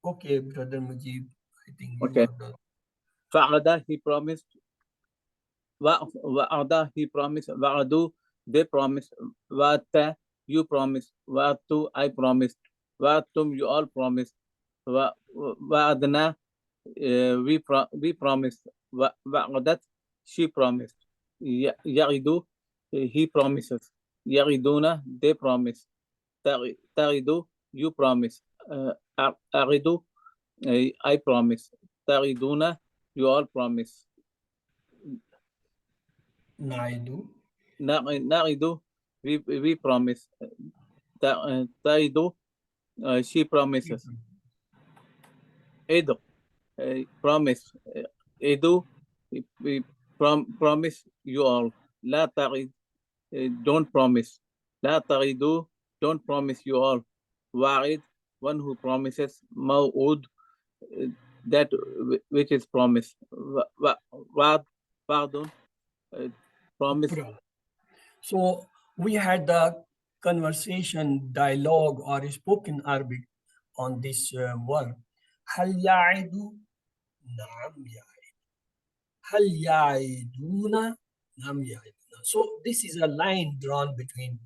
Okay, Brother Mujib, I think you Okay. have done. Fa'ada, he promised. Wa'ada, he promised. Wa'adu, they promised. Wa'ata, you promised. Wa'atu, I promised. Wa'atum, you all promised. Wa'adna, we promised. Wa'adat, she promised. Ya'idu, he promises. Ya'iduna, they promise. Taridu, you promise. Aridu, I promise. Tariduna, you all promise. Naidu. Naridu, we promise. Taridu, she promises. Edu, promise. Edu, we promise you all. La tarid, don't promise. La taridu, don't promise you all. Warid, one who promises. Maw'ud, that which is promised. Pardon, promise. So we had the conversation, dialogue, or spoken Arabic on this verb. هل يعد؟ نعم يعد. هل يعدون؟ نعم يعدون. So this is a line drawn between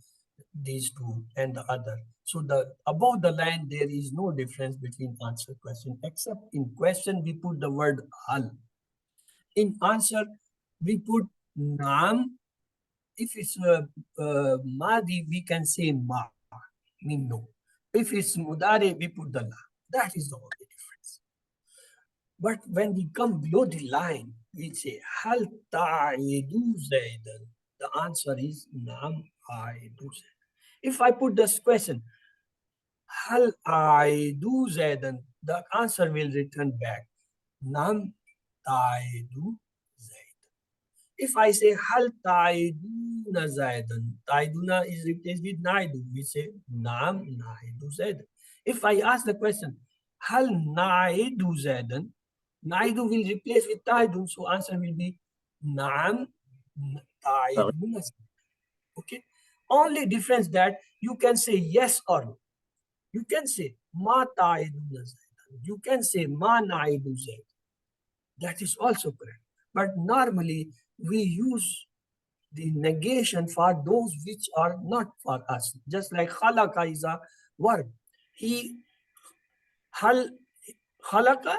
these two and the other. So above the line there is no difference between answer question, except in question we put the word hal. In answer we put naam. If it's madi, we can say ma, mean no. If it's mudare, we put the la. That is the only difference. But when we come below the line, we say hal ta'idu zaidan. The answer is nam aidu zaidan. If I put this question, hal aidu zaidan, the answer will return back nam ta'idu zaidan. If I say hal taiduna zaidan, taiduna is replaced with naidu. We say nam naidu zaidan. If I ask the question, hal naidu zaidan, naidu will replace with taidun. So answer will be nam taiduna zaidan. Okay. Only difference that you can say yes or no. You can say ma taiduna zaidan. You can say ma naidu zaidan. That is also correct. But normally we use the negation for those which are not for us. Just like khalaqa is a verb. He hal khalaqa,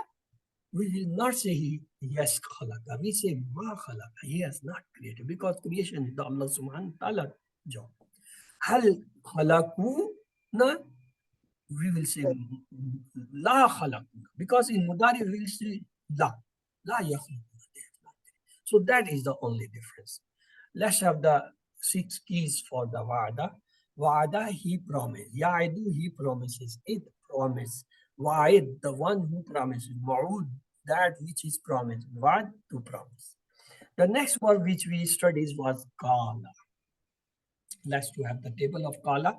we will not say he yes khalaqa. We say ma khalaqa. He has not created because creation is the Allah subhanahu wa ta'ala job. Hal khalaqu na, we will say la khalaqna because in mudari we will say la yakhluquna. So that is the only difference. Let's have the 6 keys for the wa'ada. Wa'ada, he promised. Ya'idu, he promises. It promise. Wa'id, the one who promises. Ma'ud, that which is promised. Wa'ad, to promise. The next word which we studied was qala. Let's to have the table of qala.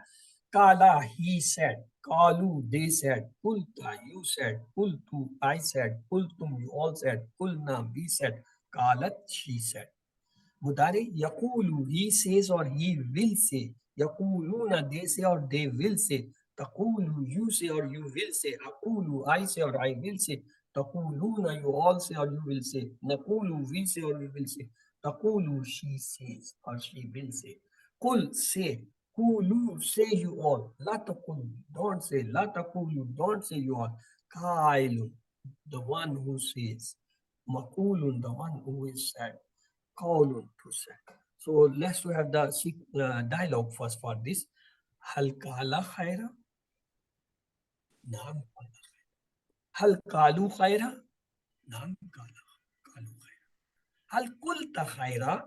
Qala, he said. Qalu, they said. Qulta, you said. Qultu, I said. Qultum, you all said. Qulna, we said. Qalat, she said. Mudari, yaqulu, he says or he will say. Yaquluna, they say or they will say. Taqulu, you say or you will say. Aqulu, I say or I will say. Taquluna, you all say or you will say. Naqulu, we say or we will say. Taqulu, she says or she will say. Qul, say. Qulu, say you all. La taqulu, don't say. La taqulu, don't say you all. Qailu, the one who says. Maqulun, the one who is said. Qawlun, to say. So let's to have the dialogue first for this. Hal qala khaira? Naam qala khaira. Hal qalu khaira? Naam qalu khaira. Hal qulta khaira?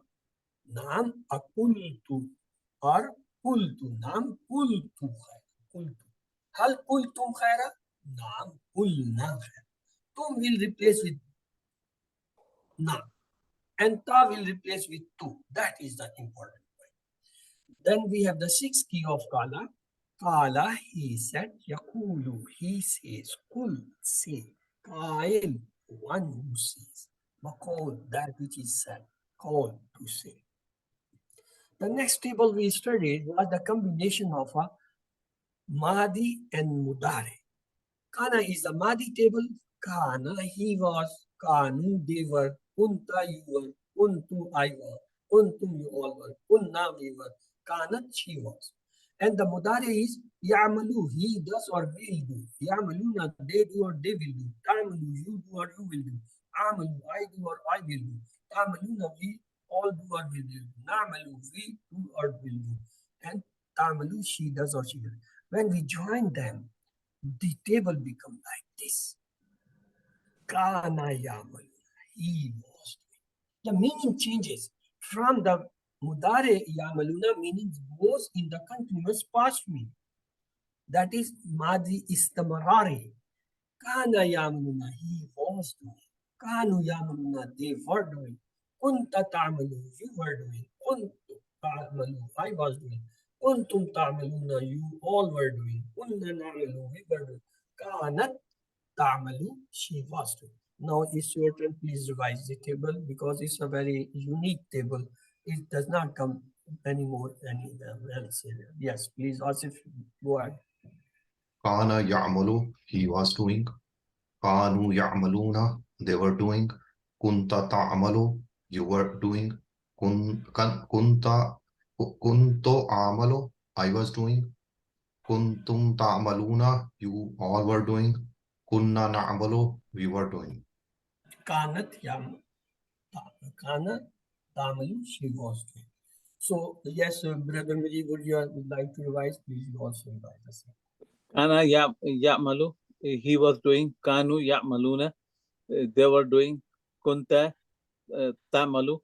Naam aqultu. Or qultu. Naam qultu khaira. Qultu. Hal qultum khaira? Naam qulna khaira. Tum will replace with naam. And ta will replace with tu. That is the important point. Then we have the 6th key of Kala. Kala, he said. Yakulu, he says. Kul, say. Kail, one who says. Makol, that which is said. Call, to say. The next table we studied was the combination of a Madi and Mudare. Kana is the Madi table, Kana, he was. Kanu, they were. Kunta, you were. Kuntu, I were. Kuntum, you all were. Kunna, we were. Kanat, she was. And the mudare is Yamalu, he does or will do. Yamaluna, they do or they will do. Tamalu, you do or you will do. Amalu, I do or I will do. Tamaluna, we all do or will do. Namalu, we do or will do. And Tamalu, she does or she will. When we join them, the table become like this. Kana Yamalu, he was. The meaning changes from the Mudare Yamaluna meaning goes in the continuous past meaning. That is Madi Istamarare. Kana Yamaluna, he was doing. Kanu Yamaluna, they were doing. Kunta Tamalu, you were doing. Kuntu Tamalu, I was doing. Kuntum Tamaluna, you all were doing. Kunna Namalu, we were doing. Kanat Tamalu, she was doing. Now it's your turn. Please revise the table because it's a very unique table. It does not come anymore anywhere else. Yes, please, Asif, go ahead. Kana ya'malu, he was doing. Kanu ya'maluna, they were doing. Kunta ta'amalu, you were doing. Kunto amalu, I was doing. Kuntum ta'maluna, you all were doing. Kunna na'malu, we were doing. Kanat Yam Kana Tamalu, she was doing. So, yes, Brother Miji, would like to revise? Please, you also revise the same. Kana ya'malu, he was doing. Kanu ya'maluna, they were doing. Kunta ta'malu,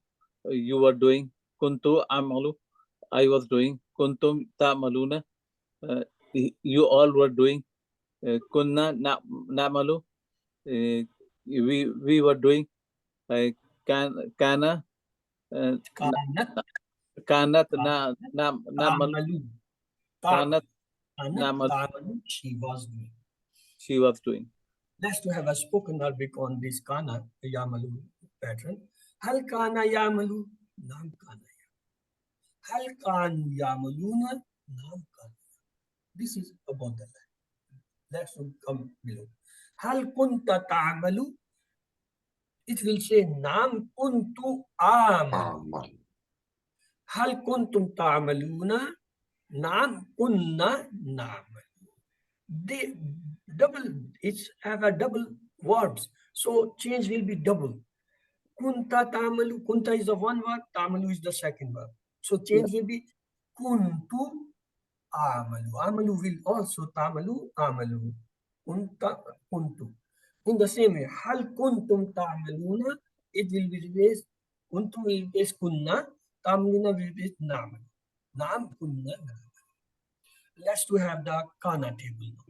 you were doing. Kuntu amalu, I was doing. Kuntum ta'maluna, you all were doing. Kunna na'malu, we were doing. Kana Kanat kanat na'malu, Tamalu. kanat Kanat na'malu, Tamalu, she was doing. she was doing. Nice to have a spoken Arabic on this Kana Yamalu pattern. Hal Kana Yamalu, Nam Kana. Hal Kanu Yamaluna, Nam Kana. This is about the land. Let's come below. Hal Kunta Ta'amalu, it will say Nam Kuntu Amalu. Amal. Hal Kuntum Ta'amaluna, Nam Kunna Namalu. They double, it's have a double words. So change will be double. Kunta Tamalu. Kunta is the one word, Tamalu is the second word. So Yeah. change will be Kuntu Amalu. Amalu will also Tamalu Amalu. Kunta Kuntu. In the same way, Hal Kuntum Tamaluna, it will be replaced. Kuntum will replace Kunna, Tamaluna will replace Namalu. Nam Kunna Namalu. Let's to have the Kana table now.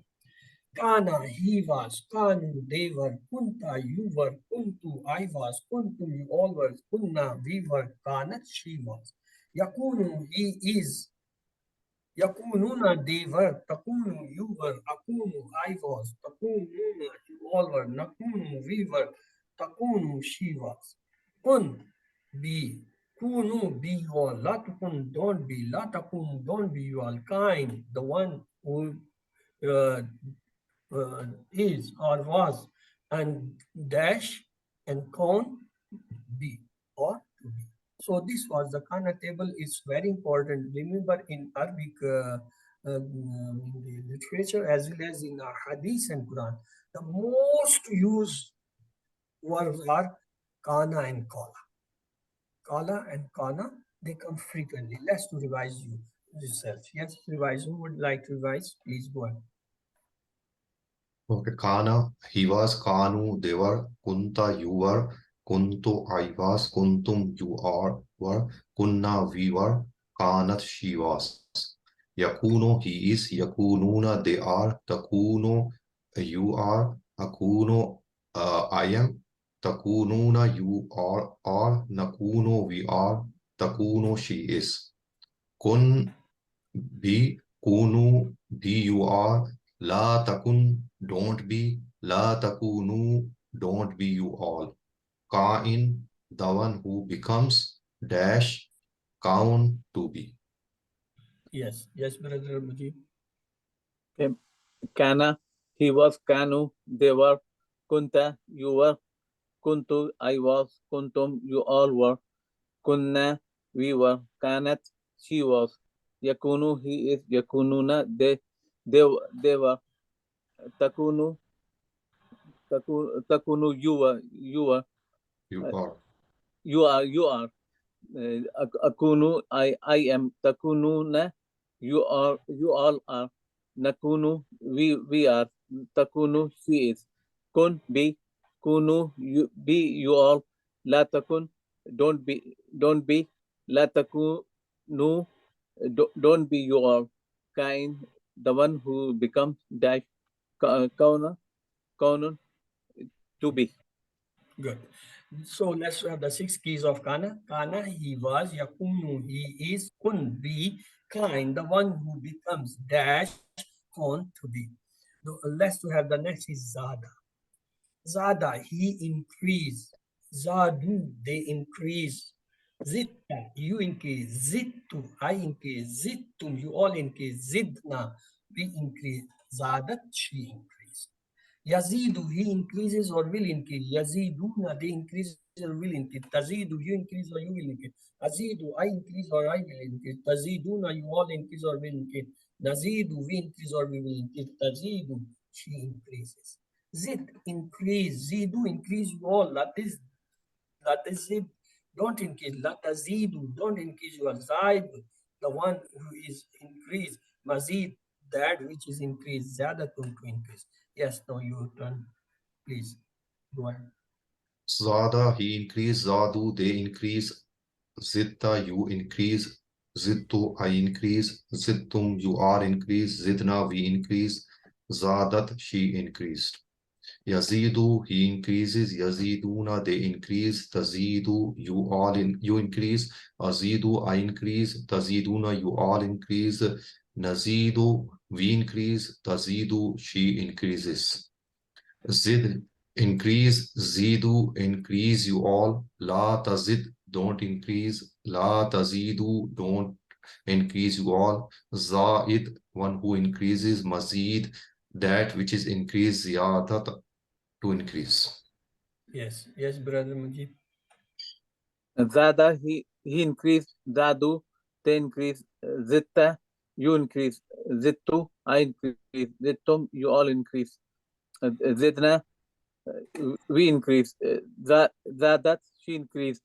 Kana, he was. Kanu, they were. Kunta, you were. Kuntu, I was. Kuntum, you all were. Kunna, we were. Kanat, she was. Yakunu, he is. Yakununa, they were. Takunu, you were. Akunu, I was. Takununa, you all were. Nakunu, we were. Takunu, she was. Kun, be. Kunu, be you all. La takun, don't be. La takun, don't be you all. Kind, the one who uh, is or was, and dash and con be or to be. So this was the Kana table. It's very important. Remember in Arabic in the literature as well as in our Hadith and Quran, the most used words are Kana and Kala. Kala and Kana, they come frequently. Let's to revise you yourself. Yes, revise. Who would like to revise? Please go ahead. Okay, Kana, he was. Kanu, they were. Kunta, you were. Kuntu, I was. Kuntum, you are were. Kunna, we were. Kanat, she was. Yakuno, he is. Yakununa, they are. Takuno, you are. Akuno, I am. Takununa, you are. Nakuno, we are. Takuno, she is. Kun, be. Kunu, be, you are. La takun, don't be. La takunu, don't be you all. Kain, the one who becomes. Dash, kaun, to be. Yes, yes, brother Mujib. Okay. Kana, he was. Kanu, they were. Kunta, you were. Kuntu, I was. Kuntum, you all were. Kunna, we were. Kanat, she was. Yakunu, he is. Yakununa, they were. Takunu, takunu, you were. You Uh, are. you are. Akunu, I am. Takununa, you all are. Nakunu, we are. Takunu, she is. Kun, be. Kunu, you all. La takun, don't be. La takunu, don't be you all. Kain, the one who becomes dash. Kauna, kaunun, to be. Good. So let's have the six keys of Kana. Kana, he was. Yakunu, he is. Kun, be. Kain, the one who becomes dash. Kon, to be. Let's to have the next is Zada. Zada, he increased. Zadu, they increase. Zitta, you increase. Zittu, I increase. Zittum, you all increase. Zidna, we increase. Zadat, she increased. Yazidu, he increases or will increase. Yaziduna, they increase or will increase. Tazidu, you increase or you will increase. Azidu, I increase or I will increase. Taziduna, you all increase or will increase. Nazidu, we increase or we will increase. Tazidu, she increases. Zid, increase. Zidu, increase you all. That is it. Don't increase. Latazidu, don't increase your Zaid, the one who is increased. Mazid, that which is increased. Zadatun, to increase. Yes, now your turn, please. Go ahead. Zada, he increase. Zadu, they increase. Zitta, you increase. Zittu, I increase. Zittum, you are increase. Zidna, we increase. Zadat, she increased. Yazidu, he increases. Yaziduna, they increase. Tazidu, you increase. Azidu, I increase. Taziduna, you all increase. Nazidu, we increase. Tazidu, she increases. Zid, increase. Zidu, increase you all. La tazid, don't increase. La tazidu, don't increase you all. Zaid, one who increases. Mazid, that which is increased. Ziyadat, to increase. Yes, yes, brother Mujib. Zada, he increased. Zadu, they increase. Zitta, you increase. Zittu, I increase. Zittum, you all increase. Zidna, we increase. Zadat, she increased.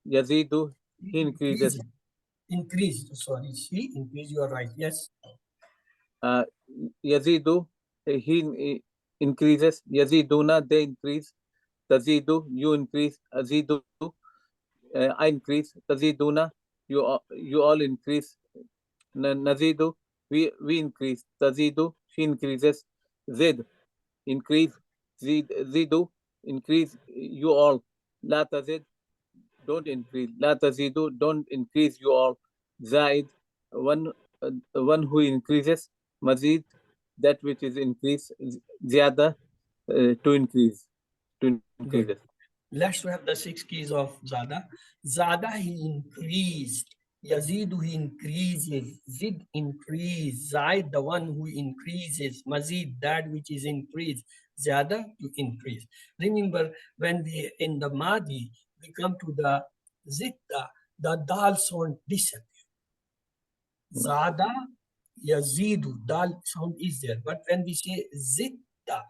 Yazidu, he increases. Increased, sorry, she increased, you are right. Yes. Uh, Yazidu, he increases. Yaziduna, they increase. Tazidu, you increase. Azidu, I increase. Taziduna, you all increase. Nazidu, we increase. Tazidu, she increases. Zid, increase. Zidu, increase. You all. La tazid, don't increase. La tazidu, don't increase. You all. Zaid, one who increases. Mazid, that which is increased. Ziyada, to increase. To increases. Good. Let's have the six keys of Zada. Zada, he increased. Yazidu, he increases. Zid, increase. Zaid, the one who increases. Mazid, that which is increased. Zada, to increase. Remember, when we in the Madi, we come to the Zitta, the dal sound disappears. Zada, Yazidu, dal sound is there. But when we say zitta,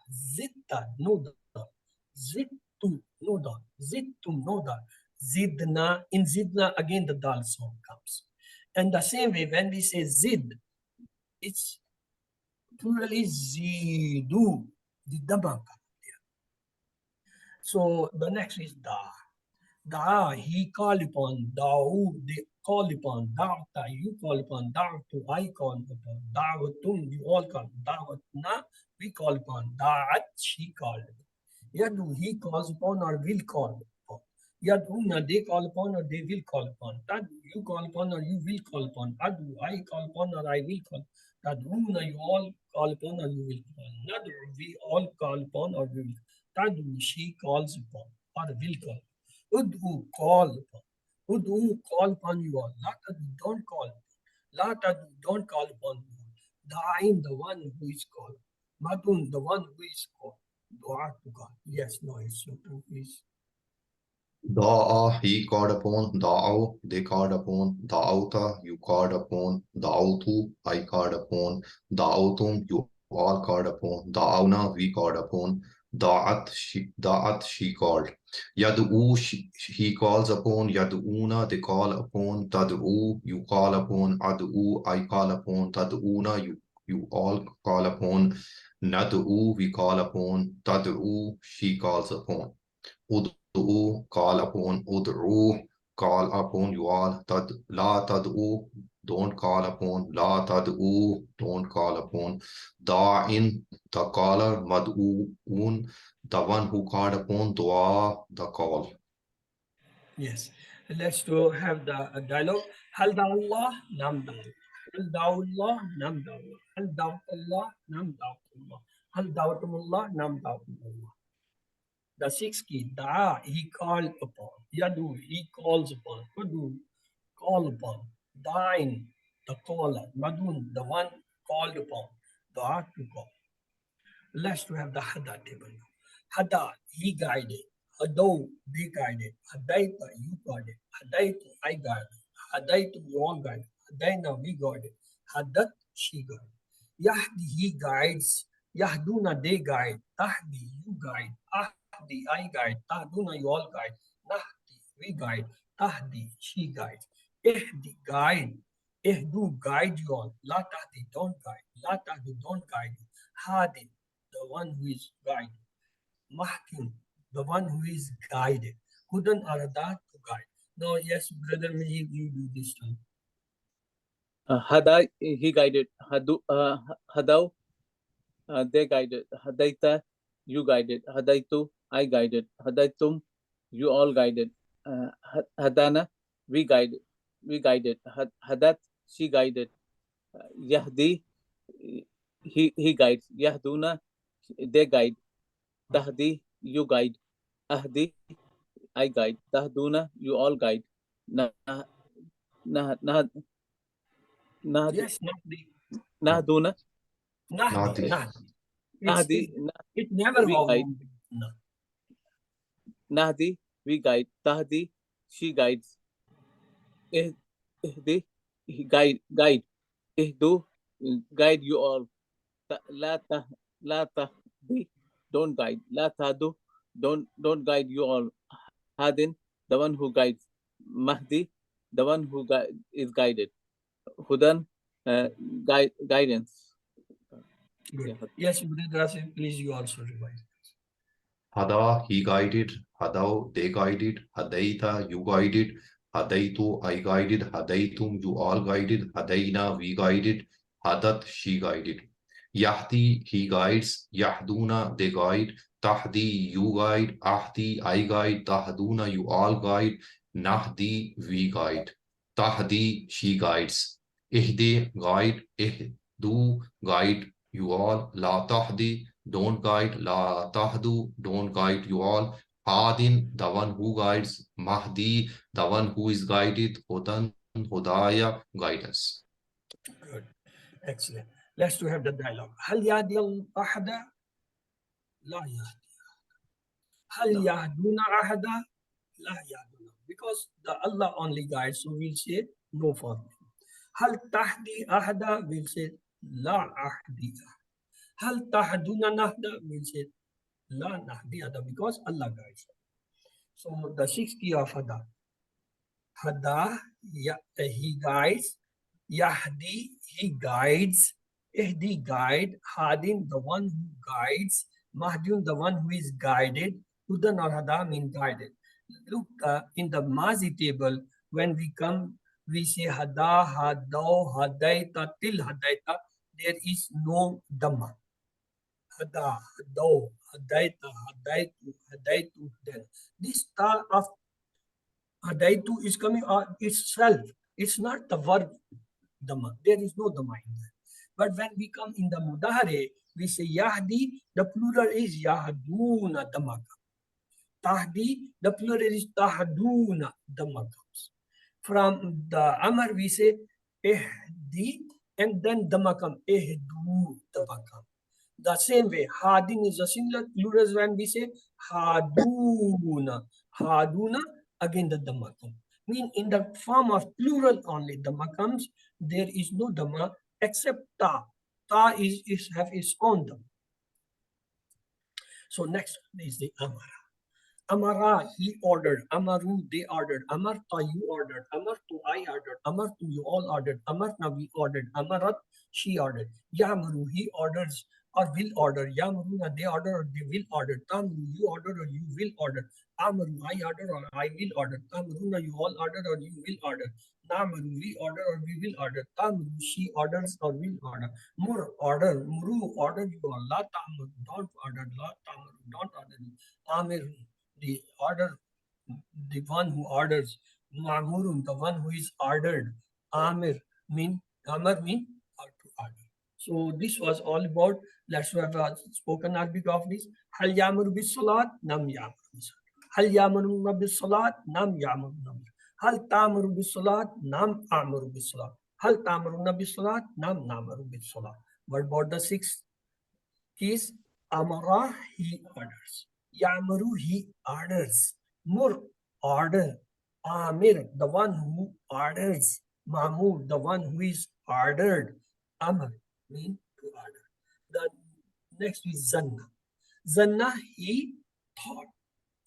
no dal. Zittu, no dal. Zittu, no dal. Zidna, in zidna, again the dal sound comes. And the same way, when we say zid, it's plurally zidu, the dhamma. So the next is da. Da, he called upon. Da'u, they call upon. Da'ta, you call upon. Da'tu, I call upon. Da'watum, you all call. Da'watna, we call upon. Da'at, she called. Yadu, he calls upon or will call upon. Yaduna, they call upon or they will call upon. Tadu, you call upon or you will call upon. Adu, I call upon or I will call. Taduna, you all call upon or you will call. Nadu, we all call upon or we will. Tadu, she calls upon or will call. Ud'u, call upon. Ud'u, call upon you all. La tadu, don't call. La tadu, don't call upon you. Da'in, the one who is called. Madun, the one who is called. Dua to God. Yes, no, it's open, please. Da'a, he called upon. Da'au, they called upon. Da'auta, you called upon. Da'autu, I called upon. Da'autum, you all called upon. Da'auna, we called upon. Da'at, she called. Yad'u, he calls upon. Yad'una, they call upon. Tad'u, you call upon. Ad'u, I call upon. Tad'una, you all call upon. Nad'u, we call upon. Tad'u, she calls upon. Ud'u, call upon. Ud'u, call upon you all. La tad'u, don't call upon. La tad'u, don't call upon. Da'in, the caller. Mad'u'un, the one who called upon. Dua, the call. Yes. Let's to have the dialogue. Hal da'ullah, nam da'ullah. Hal da'ullah, nam da'ullah. Hal da'utullah, nam da'utullah. Hal da'utumullah, nam da'utumullah. The sixth key, da'a, he called upon. Yadu, he calls upon. Hudu, call upon. Da'in, the caller. Madun, the one called upon. Da'a, to call. Let's to have the Hada table now. Hada, he guided. Hado, they guided. Hadaita, you guided. Hadaitu, I guided. Hadaitu, you all guided. Hadaina, we guided. Hadat, she guided. Yahdi, he guides. Yahduna, they guide. Tahdi, you guide. Ahdi, I guide. Tahduna, you all guide. Nahdi, we guide. Tahdi, she guides. Ehdi, guide. Ehdu, guide you all. La tahdi, don't guide. La tahdu, don't guide you. Hadi, the one who is guided. Mahkim, the one who is guided. Hudan Aradat to guide. No, yes, brother Mujib, you do this time. Hada, he guided. Hadaw, they guided. Hadaita, you guided. Hadaitu, I guided. Hadaitum, you all guided. Hadana, we guided. Hadat, she guided. Yahdi, he guides. Yahduna, they guide. Tahdi, you guide. Ahdi, I guide. Tahduna, you all guide. Nah, nah, nah, nah, Yes, Nahdi. Nahduna, Nahdi. Nati. Nahdi, It never we guide. wrong. No. Nahdi, we guide. Tahdi, she guides. Ihdi, he guide. Ihdu, guide you all. La tahdi, don't guide. La tahdu, don't guide you all. Hadin, the one who guides. Mahdi, the one who is guided. Hudan, guidance. Good. Yeah. Yes, brother Rasim, please you also revise. Hada, he guided. Hadau, they guided. Hadaita, you guided. Hadaitu, I guided. Hadaitum, you all guided. Hadaina, we guided. Hadat, she guided. Yahdi, he guides. Yahduna, they guide. Tahdi, you guide. Ahdi, I guide. Tahduna, you all guide. Nahdi, we guide. Tahdi, she guides. Ihdi, guide. Ihdu, guide you all. La tahdi, don't guide. La tahdu, don't guide you all. Hadin, the one who guides. Mahdi, the one who is guided. Hudan, Hudaya, guidance. Good. Excellent. Let's to have the dialogue. هل يهدي أحد؟ لا يهدي. هل No. يهدون أحدا؟ لا يهدون. Because the Allah only guides, so we'll say no for me. هل تهدي أحدا؟ We'll say لا أهدي. هل تهدون نهدا? We'll say لا نهدي أحدا because Allah guides. So the sixth key of Hada. Hada, he guides. Yahdi, he guides. Ihdi, guide. Hadin, the one who guides. Mahdun, the one who is guided. Hudan or Hada mean guided. Look, in the Mazi table, when we come, we say Hada, Hadao, Hadaita, till Hadaita, there is no Dhamma. Hada, Hadao, Hadaita, Hadaitu, Hadaitu, then. This ta of Hadaitu is coming itself. It's not the verb Dhamma. There is no Dhamma in there. But when we come in the Mudahare, we say Yahdi, the plural is Yahduna Dhamma. Tahdi, the plural is Tahduna Dhamma comes. From the Amar, we say Ehdi, and then Dhamma comes. Ehdu Dhamma comes. The same way, hadin is a singular, plural when we say haduna. Haduna, again the dhamma comes. Mean in the form of plural only dhamma comes. There is no dhamma except ta. Ta is have its own dhamma. So next is the amara. Amara, he ordered. Amaru, they ordered. Amarta, you ordered. Amartu, I ordered. Amartu, you all ordered. Amarna, we ordered. Amarat, she ordered. Yamaru, he orders or will order. Yamaruna, they order or they will order. Tamru, you order or you will order. Amaru, I order or I will order. Tamaruna, you all order or you will order. Namaru, we order or we will order. Tamru, she orders or will order. Mur, order. Muru, order you all. La tamru, don't order. La tamru, don't order you. Amiru, the order, the one who orders. Ma'murun, the one who is ordered. Amir mean to order. So this was all about. Let's have a spoken Arabic of this. Hal yamuru bis salat, nam yamuru bis salat. Hal yamuru bis salat, nam yamuru bis. Hal tamuru bis salat, nam amuru bis salat. Hal tamuru bis salat, nam namuru bis salat. What about the sixth keys? Amara, he orders. Yamaru, he orders. Mur, order. Amir, the one who orders. Mahmud, the one who is ordered. Amr, mean to order. The next is Zanna. Zanna, he thought.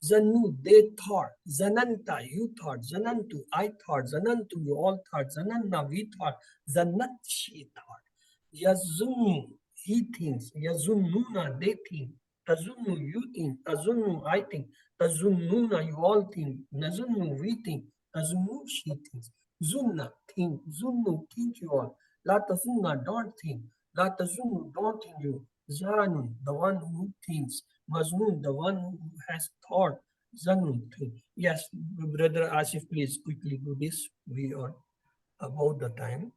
Zannu, they thought. Zananta, you thought. Zanantu, I thought. Zanantu, you all thought. Zananna, we thought. Zannat, she thought. Yazunnu, he thinks. Yazunnuna, they think. Tazunnu, you think. Tazunnu, I think. Tazunnuna, you all think. Nazunnu, we think. Tazunnu, she thinks. Zunna, think. Zunnu, think you all. La tazunna, don't think. La tazunnu, don't think you. Zanun, the one who thinks. Mazmun, the one who has thought. Zanun, think. Yes, brother Asif, please quickly do this. We are about the time.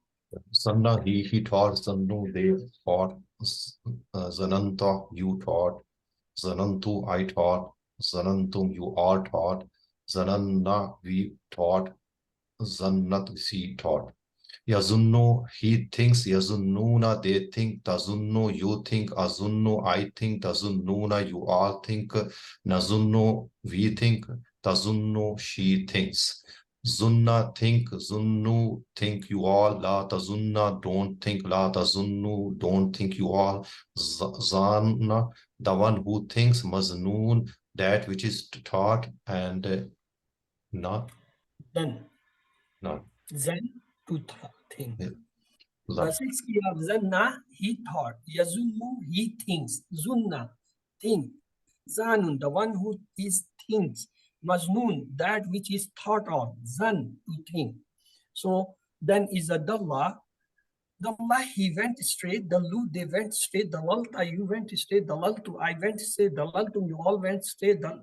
Sanna, he thought. Sannu, they thought. Zananta, you thought. Zanantu, I thought. Zanantum, you all thought. Zananna, we thought. Zannat, she thought. Yazunnu, he thinks. Yazunnuna, they think. Tazunnu, you think. Azunnu, I think. Tazunnuna, you all think. Nazunnu, we think. Tazunnu, she thinks. Zunna, think. Zunnu, think you all. La tazunna, don't think. La tazunnu, don't think you all. Zanna, the one who thinks. Maznoon, that which is thought. And not. Done. No. Zan, to think. Yeah. The sixth key of Zanna, he thought. Yazunnu, he thinks. Zunna, think. Zanun, the one who is thinks. Majnun, that which is thought of. Zan, to think. So then is a Dalla. Dalla, he went straight. The Lu, they went straight. The Lalta, you went straight. The Laltu, I went straight. The Laltum, you all went straight. The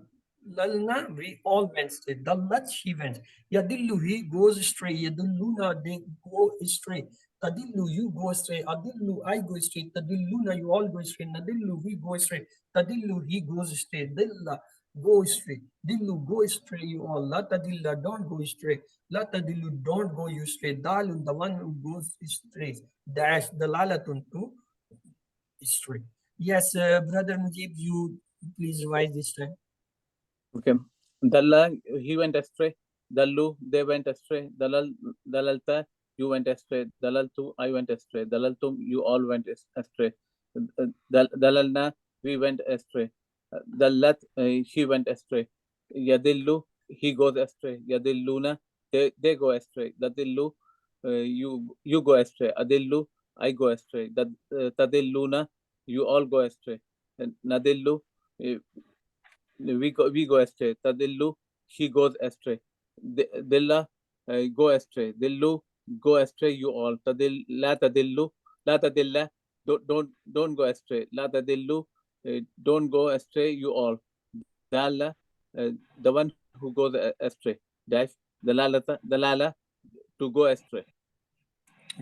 Lalna, we all went straight. The Lat, she went. Yadillu, he goes straight. Yadulluna, they go straight. Tadillu, you go straight. Adillu, I go straight. Tadilluna, you all go straight. Nadillu, we go straight. Tadillu, he goes straight. Dilla, go straight. Dillu, go straight, you all. La tadilla, don't go straight. La tadillu, don't go you straight. Dalun, the one who goes straight. Dash, the lalatun to straight. Yes, brother Mujib, you please revise this time. Okay. Dalla, he went astray. Dallu, they went astray. Dalalta, you went astray. Dalaltu, I went astray. Dalaltum, you all went astray. Dalalna, we went astray. Dallat, she went astray. Yadillu, he goes astray. Yadilluna, they go astray. Dadillu, you go astray. Adillu, I go astray. Tadilluna, you all go astray. Nadillu, we go astray. Tadillu, she goes astray. Dilla, go astray. Dillu, go astray, you all. La tadillu, la tadilla, don't go astray. La tadillu, don't go astray, you all. Dalla, the one who goes astray. Dash, dalala, to go astray.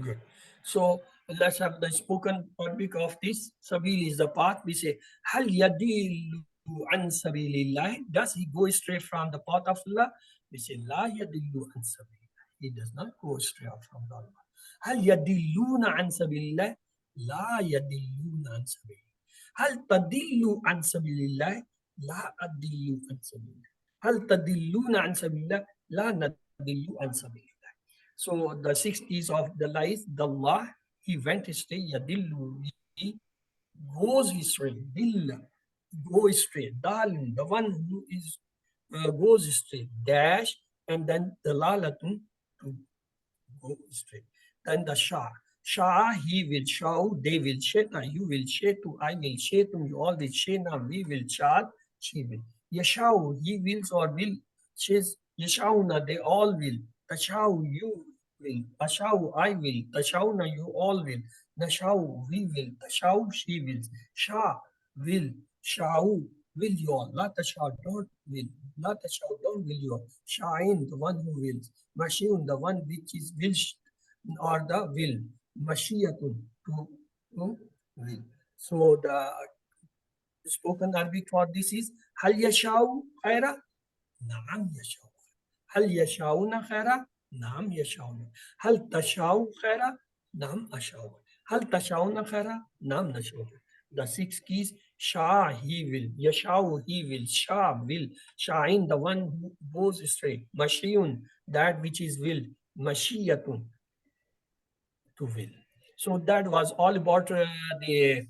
Good. So let's have the spoken topic of this. Sabil is the path. We say, Hal yadillu an sabilillah. Does he go straight from the path of Allah? We say, La yadillu an sabilillah. He does not go straight from the Allah. Hal yadilluna an sabilillah. La yadilluna an sabilillah. هل تضلوا عن سبيل الله؟ لا أضل عن سبيل الله. هل تضلون عن سبيل الله؟ لا نضل عن سبيل الله. So the 6 E's of the lies, the law, he went astray, yadillu, he goes astray, dill, go astray, dalun, the one who is goes astray, dash, and then the lalatun, to go straight. Then the Shah. Shah, he will show, they will sheta, you will shetu, I will shetum, you all will shena, we will chad, she will. Yashau, he wills or will, she's Yashauna, they all will. Tashau, you will. Ashau, I will. Tashauna, you all will. Nashau, we will. Tashau, she will. Shah, will. Shau, will you all. La Tashau, don't will. La Tashau, don't will you all. Shain, the one who wills. Mashiun, the one which is wished or the will. Mashiyatun, to will. So the spoken Arabic for this is Hal Yashau Khaira? Naam Yashau. هل يشاؤون خيرا؟ نعم يشاؤون. هل تشاء خيرا؟ نعم أشاء. هل تشاؤون خيرا؟ نعم نشاء. The 6 keys, Shah, he will. Yashau, he will. Shah, will. Sha'in, the one who goes straight. Mashiyun, that which is will. Mashiyatun, to will. So that was all about the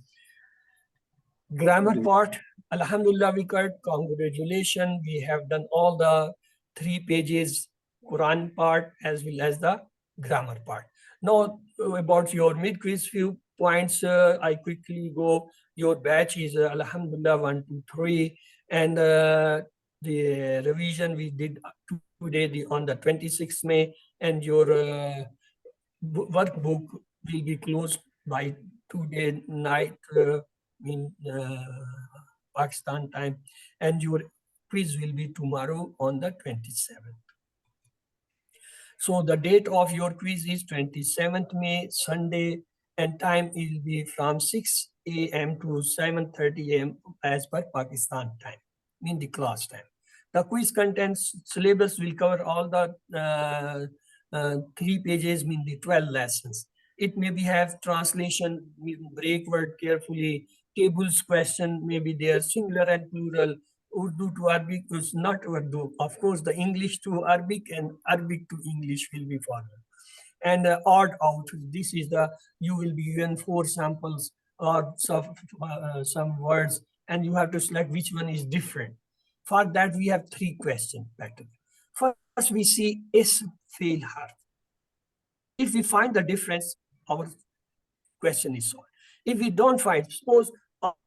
grammar part. Alhamdulillah, we got congratulations. We have done all the 3 pages Quran part as well as the grammar part. Now about your mid quiz, few points. I quickly go. Your batch is Alhamdulillah 1, 2, 3, and the revision we did today on the 26th May, and your workbook will be closed by today night in Pakistan time, and your quiz will be tomorrow on the 27th. So the date of your quiz is 27th May, Sunday, and time will be from 6 a.m. to 7:30 a.m. as per Pakistan time, mean the class time. The quiz contents syllabus will cover all the 3 pages, mean the 12 lessons. It maybe have translation, break word carefully, tables question, maybe they are singular and plural, Urdu to Arabic is not Urdu. Of course, the English to Arabic and Arabic to English will be followed. And odd out, this is the, you will be given 4 samples or some words, and you have to select which one is different. For that, we have 3 question pattern. First, we see is fail harf. If we find the difference, our question is solved. If we don't find, suppose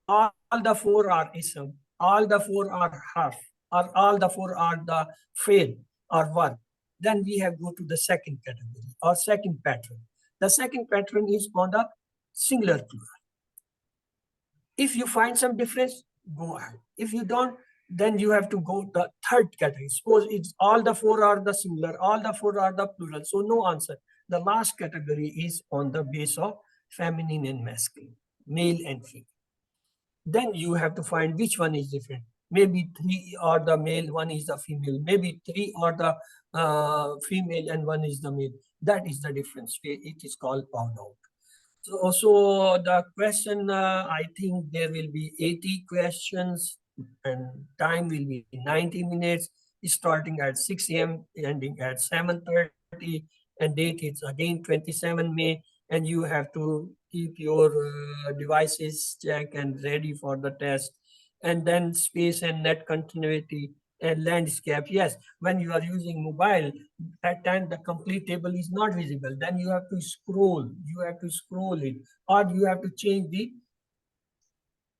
all the 4 are ism, all the 4 are harf, or all the 4 are the fail or verb, then we have go to the second category or second pattern. The second pattern is on the singular plural. If you find some difference, go ahead. If you don't, then you have to go to the third category. Suppose it's all the 4 are the singular, all the 4 are the plural, so no answer. The last category is on the base of feminine and masculine, male and female. Then you have to find which one is different. Maybe 3 are the male, 1 is the female. Maybe 3 are the female and 1 is the male. That is the difference. It is called odd out. So also the question, I think there will be 80 questions and time will be 90 minutes, starting at 6 a.m., ending at 7:30, and date is again 27 May, and you have to keep your devices checked and ready for the test. And then space and net continuity and landscape. Yes, when you are using mobile, that time the complete table is not visible. Then you have to scroll. You have to scroll it, or you have to change the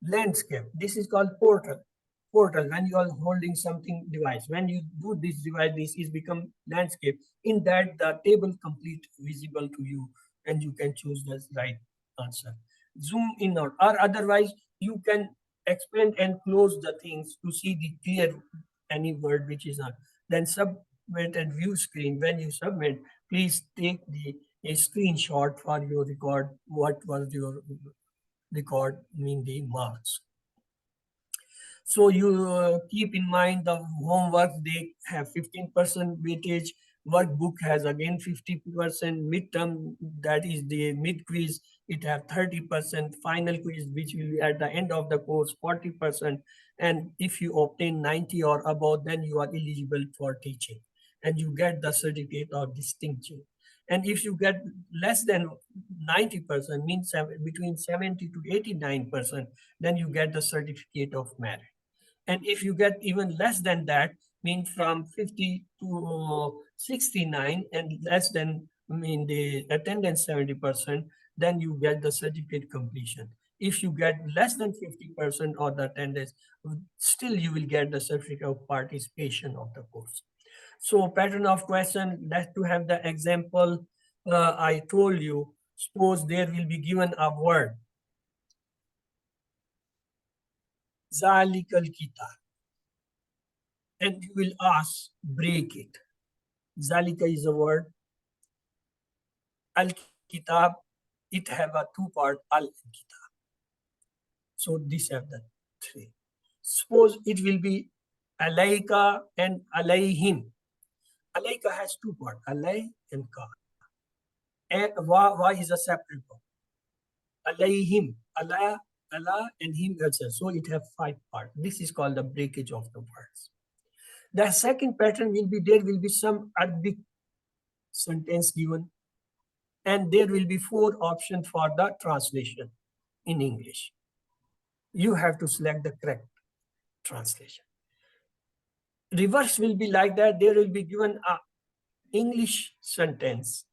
landscape. This is called portal. Portal, when you are holding something device, when you do this device, this is become landscape. In that, the table complete visible to you, and you can choose the right answer. Zoom in or otherwise you can expand and close the things to see the clear any word which is not. Then submit and view screen. When you submit, please take a screenshot for your record. What was your record, mean the marks. So you keep in mind the homework, they have 15% weightage, Workbook has again 50%, midterm, that is the mid quiz, it have 30%, final quiz, which will be at the end of the course, 40%. And if you obtain 90 or above, then you are eligible for teaching and you get the certificate of distinction. And if you get less than 90%, means between 70 to 89%, then you get the certificate of merit. And if you get even less than that, means from 50 to 69 and less than, the attendance 70%, then you get the certificate completion. If you get less than 50% of the attendance, still you will get the certificate of participation of the course. So pattern of question, that to have the example, I told you, suppose there will be given a word, Zalikal Kitab, and you will ask, break it. Zalika is a word. Al-Kitab, it have a two part, Al-Kitab. So this have the three. Suppose it will be Alayka and Alayhim. Alayka has two parts, Alay and Ka. And wa is a separate one. Alayhim, Allah, Allah and him also. So it have 5 parts. This is called the breakage of the words. The second pattern will be, there will be some Arabic sentence given, and there will be 4 options for the translation in English. You have to select the correct translation. Reverse will be like that. There will be given a English sentence,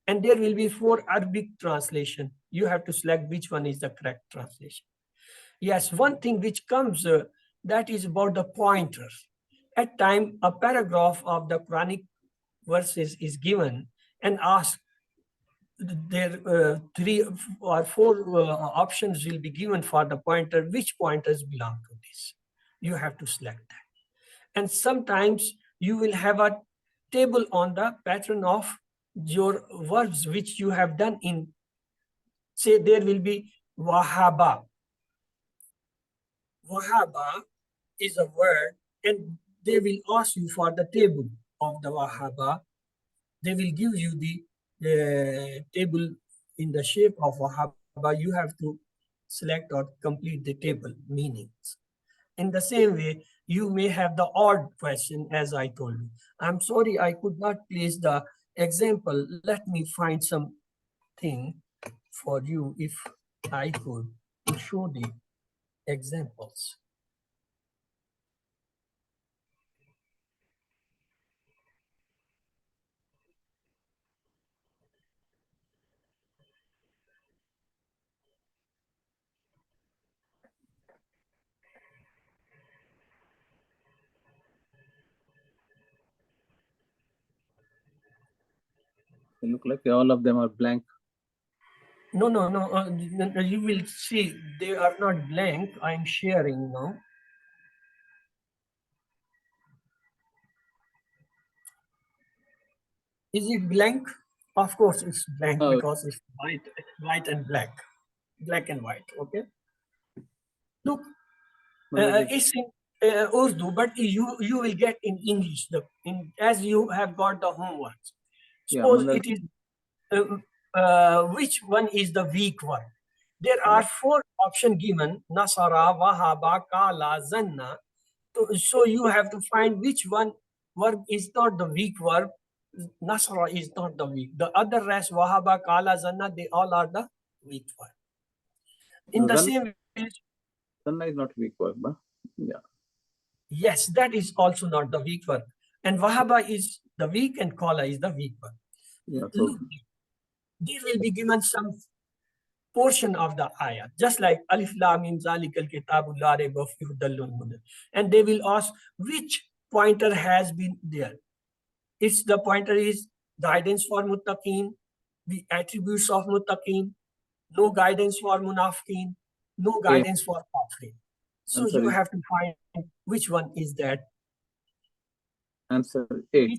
and there will be 4 Arabic translation. You have to select which one is the correct translation. Yes, one thing which comes, that is about the pointers. At time, a paragraph of the Quranic verses is given and asked, there 3 or 4 options will be given for the pointer, which pointers belong to this. You have to select that. And sometimes you will have a table on the pattern of your verbs which you have done in, say there will be Wahaba. Wahaba is a word, and they will ask you for the table of the Wahaba. They will give you the table in the shape of Wahaba. You have to select or complete the table meanings. In the same way, you may have the odd question, as I told you. I'm sorry, I could not place the example. Let me find something for you if I could to show the examples. They look like all of them are blank. No, you will see they are not blank. I'm sharing now. Is it blank? Of course it's blank because it's white and black and white. Okay. Look, it's in Urdu, but you will get in English as you have got the homework. Suppose it is which one is the weak one? There are 4 options given: Nasara, Wahaba, Kala, Zanna. So you have to find which one verb is not the weak verb. Nasara is not the weak. The other rest, Wahaba, Kala, Zanna, they all are the weak verb. In the same way, Zanna is not weak verb, huh? Yeah. Yes, that is also not the weak verb. And Wahaba is the weak and Kala is the weak verb. Yeah, Look, there will be given some portion of the ayah, just like Alif Lam Mim Zalikal Kitabul La Rayba Fihi Hudal lil Muttaqin. And they will ask which pointer has been there. It's the pointer is guidance for Muttaqin, the attributes of Muttaqin, no guidance for Munafiqin, no guidance for Kafirin. So you have to find which one is that. Answer A.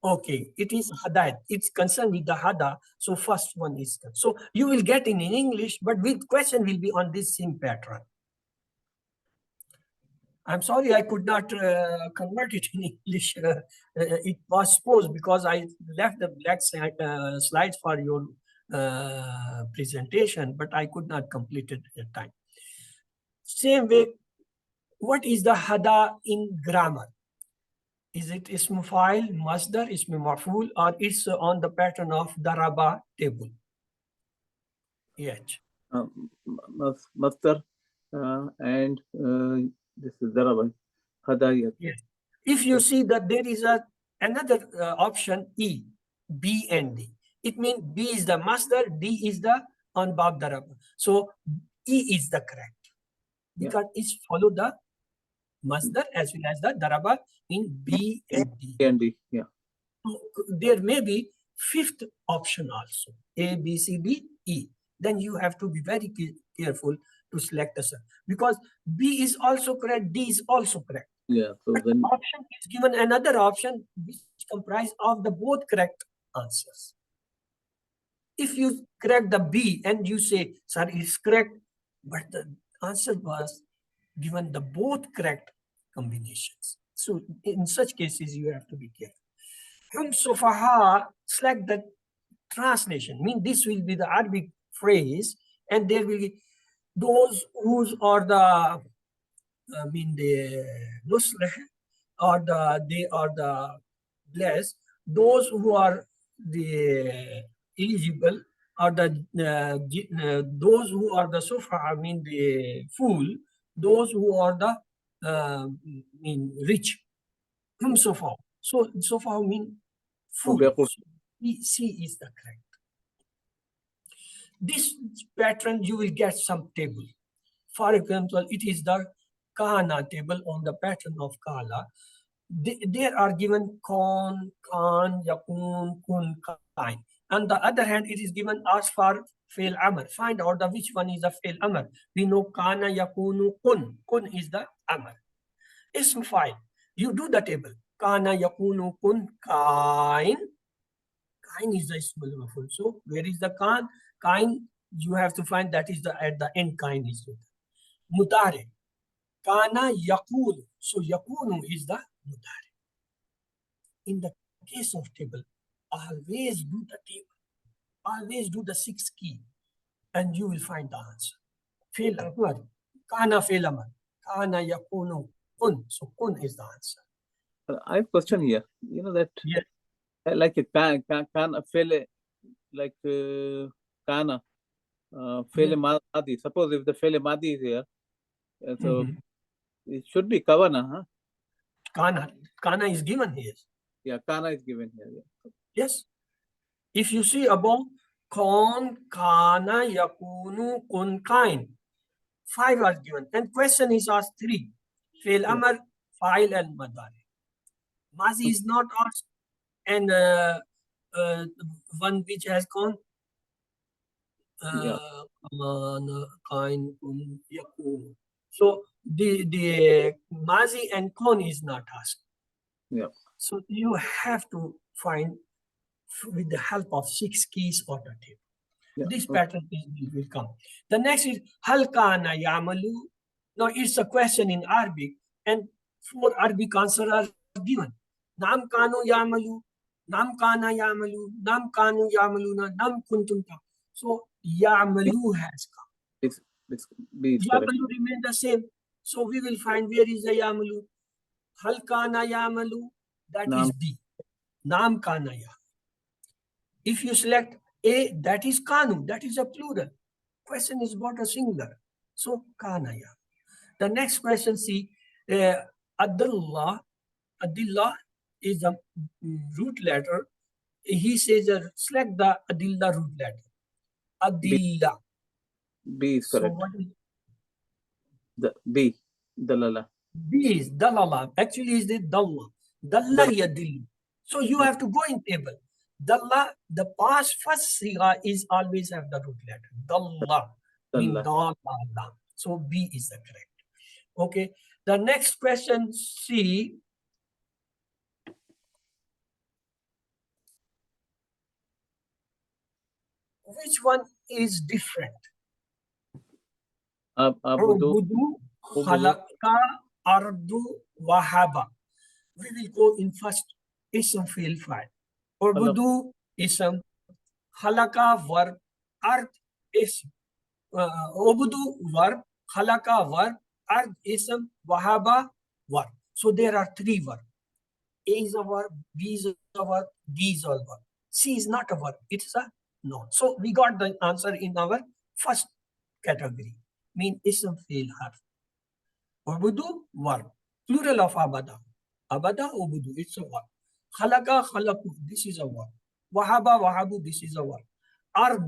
Okay, it is Hadayat. It's concerned with the Hada. So first one is that. So you will get in English, but with question will be on this same pattern. I'm sorry, I could not convert it in English. It was supposed because I left the black slides for your presentation, but I could not complete it at the time. Same way, what is the hada in grammar? Is it ism fa'il, masdar, ism maf'ul, or it's on the pattern of daraba table? Yes. Master and this is Daraba. Hadayat. Yes. If you see that there is another option E, B and D. It means B is the master, D is the on Bab Daraba. So E is the correct because it's follow the masdar as well as the daraba in B and D. A and D, yeah. So there may be fifth option also, A, B, C, D, E. Then you have to be very careful to select a sir, because B is also correct, D is also correct. Yeah, so But then option is given another option which comprise of the both correct answers. If you correct the B and you say, sir, it's correct, but the answer was given the both correct combinations. So in such cases, you have to be careful. Hum sufaha, select the translation. Mean this will be the Arabic phrase, and there will be those whose are the the nusleh, or they are the blessed. Those who are the eligible, or those who are the sufa, the fool. Those who are the rich. Hum sufa. So sufa mean fool. So C is the correct. This pattern you will get some table. For example, it is the Kahana table on the pattern of Kala. There are given Kon, Khan, Yakun, Kun, Kain. On the other hand, it is given as for fail Amr. Find out the which one is the fail Amr. We know Kana, Yakunu, Kun. Kun is the Amr. Ism file. You do the table. Kana, Yakunu, Kun, Kain. Kain is the Ismail Maful. So where is the Khan? Kain, you have to find that is the at the end Kain is with. Mutare. Kana yakunu. So yakunu is the mutare. In the case of table, always do the table. Always do the 6 key and you will find the answer. Fail amar. Kana fail amar. Kana yakunu kun. So kun is the answer. I have a question here. You know that like a can fail like kana fail madi. Suppose if the fail madi is here, so it should be kavana, huh? Kana is given here. Yeah, kana is given here. Yeah. Yes. If you see above, kon, kana, yakunu, kun, kain. 5 are given. And question is asked 3. Fail amar, file and madari. Mazi is not asked. And one which has gone. Kain, kun, yakunu. So the mazi and kon is not asked. Yeah. So you have to find with the help of 6 keys or the table. Yeah. This pattern will come. The next is Hal kana yamalu. Now it's a question in Arabic, and 4 Arabic answers are given. Nam kanu yamalu, nam kana yamalu, nam kanu yamaluna, nam kuntum ta. So yamalu has come. It's yamalu remain the same. So we will find where is the yamalu. Hal kana yamalu, that is B. Nam kana yamalu. If you select A, that is Kanu, that is a plural. Question is about a singular. So Kanaya. The next question, see, Adillah is a root letter. He says select the Adillah root letter. Adillah. B is correct. So what is the B? Dalala. B is Dalala. Actually, is the Dalla. Dalla Yadillah. So you have to go in table. Dalla, the past first siga is always have the root letter. Dalla. So B is the correct. Okay. The next question, C. Which one is different? Ubudu, khalaka, ardu wahaba. We will go in first ism fi'l fa'il. Ubudu ism, halaka verb, ard ism. Ubudu verb, halaka verb, ard ism, wahaba verb. So there are three verbs. A is a verb, B is a verb, D is a verb. C is not a verb, it is a noun. So we got the answer in our first category, mean ism fi'l harf. Ubudu verb, plural of abada. Abada ubudu, it's a verb. Khalaqa khalaqu, this is a verb. Wahaba wahabu, this is a verb. Ard,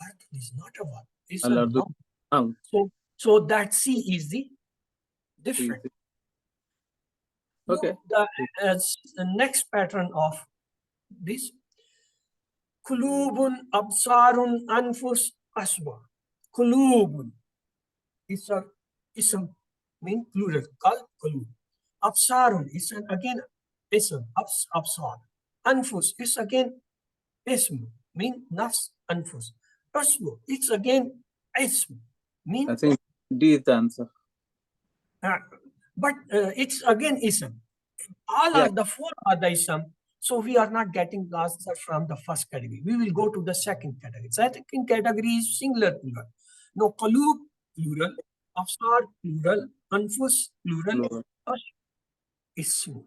ard is not a verb, it's a noun. So that C is the different. Okay. The next pattern of this, kulubun absarun anfus aswa. Kulubun is a ism, mean plural, called kulub. Absarun is again ism, absar. Anfus is again ism, mean nafs anfus. Aswa, it's again ism, mean. I think D is the answer. But it's again ism. All are the four are the ism. So we are not getting the answer from the first category. We will go to the second category. Second category is singular plural. No, qalub plural, afsar plural, anfus plural, is singular.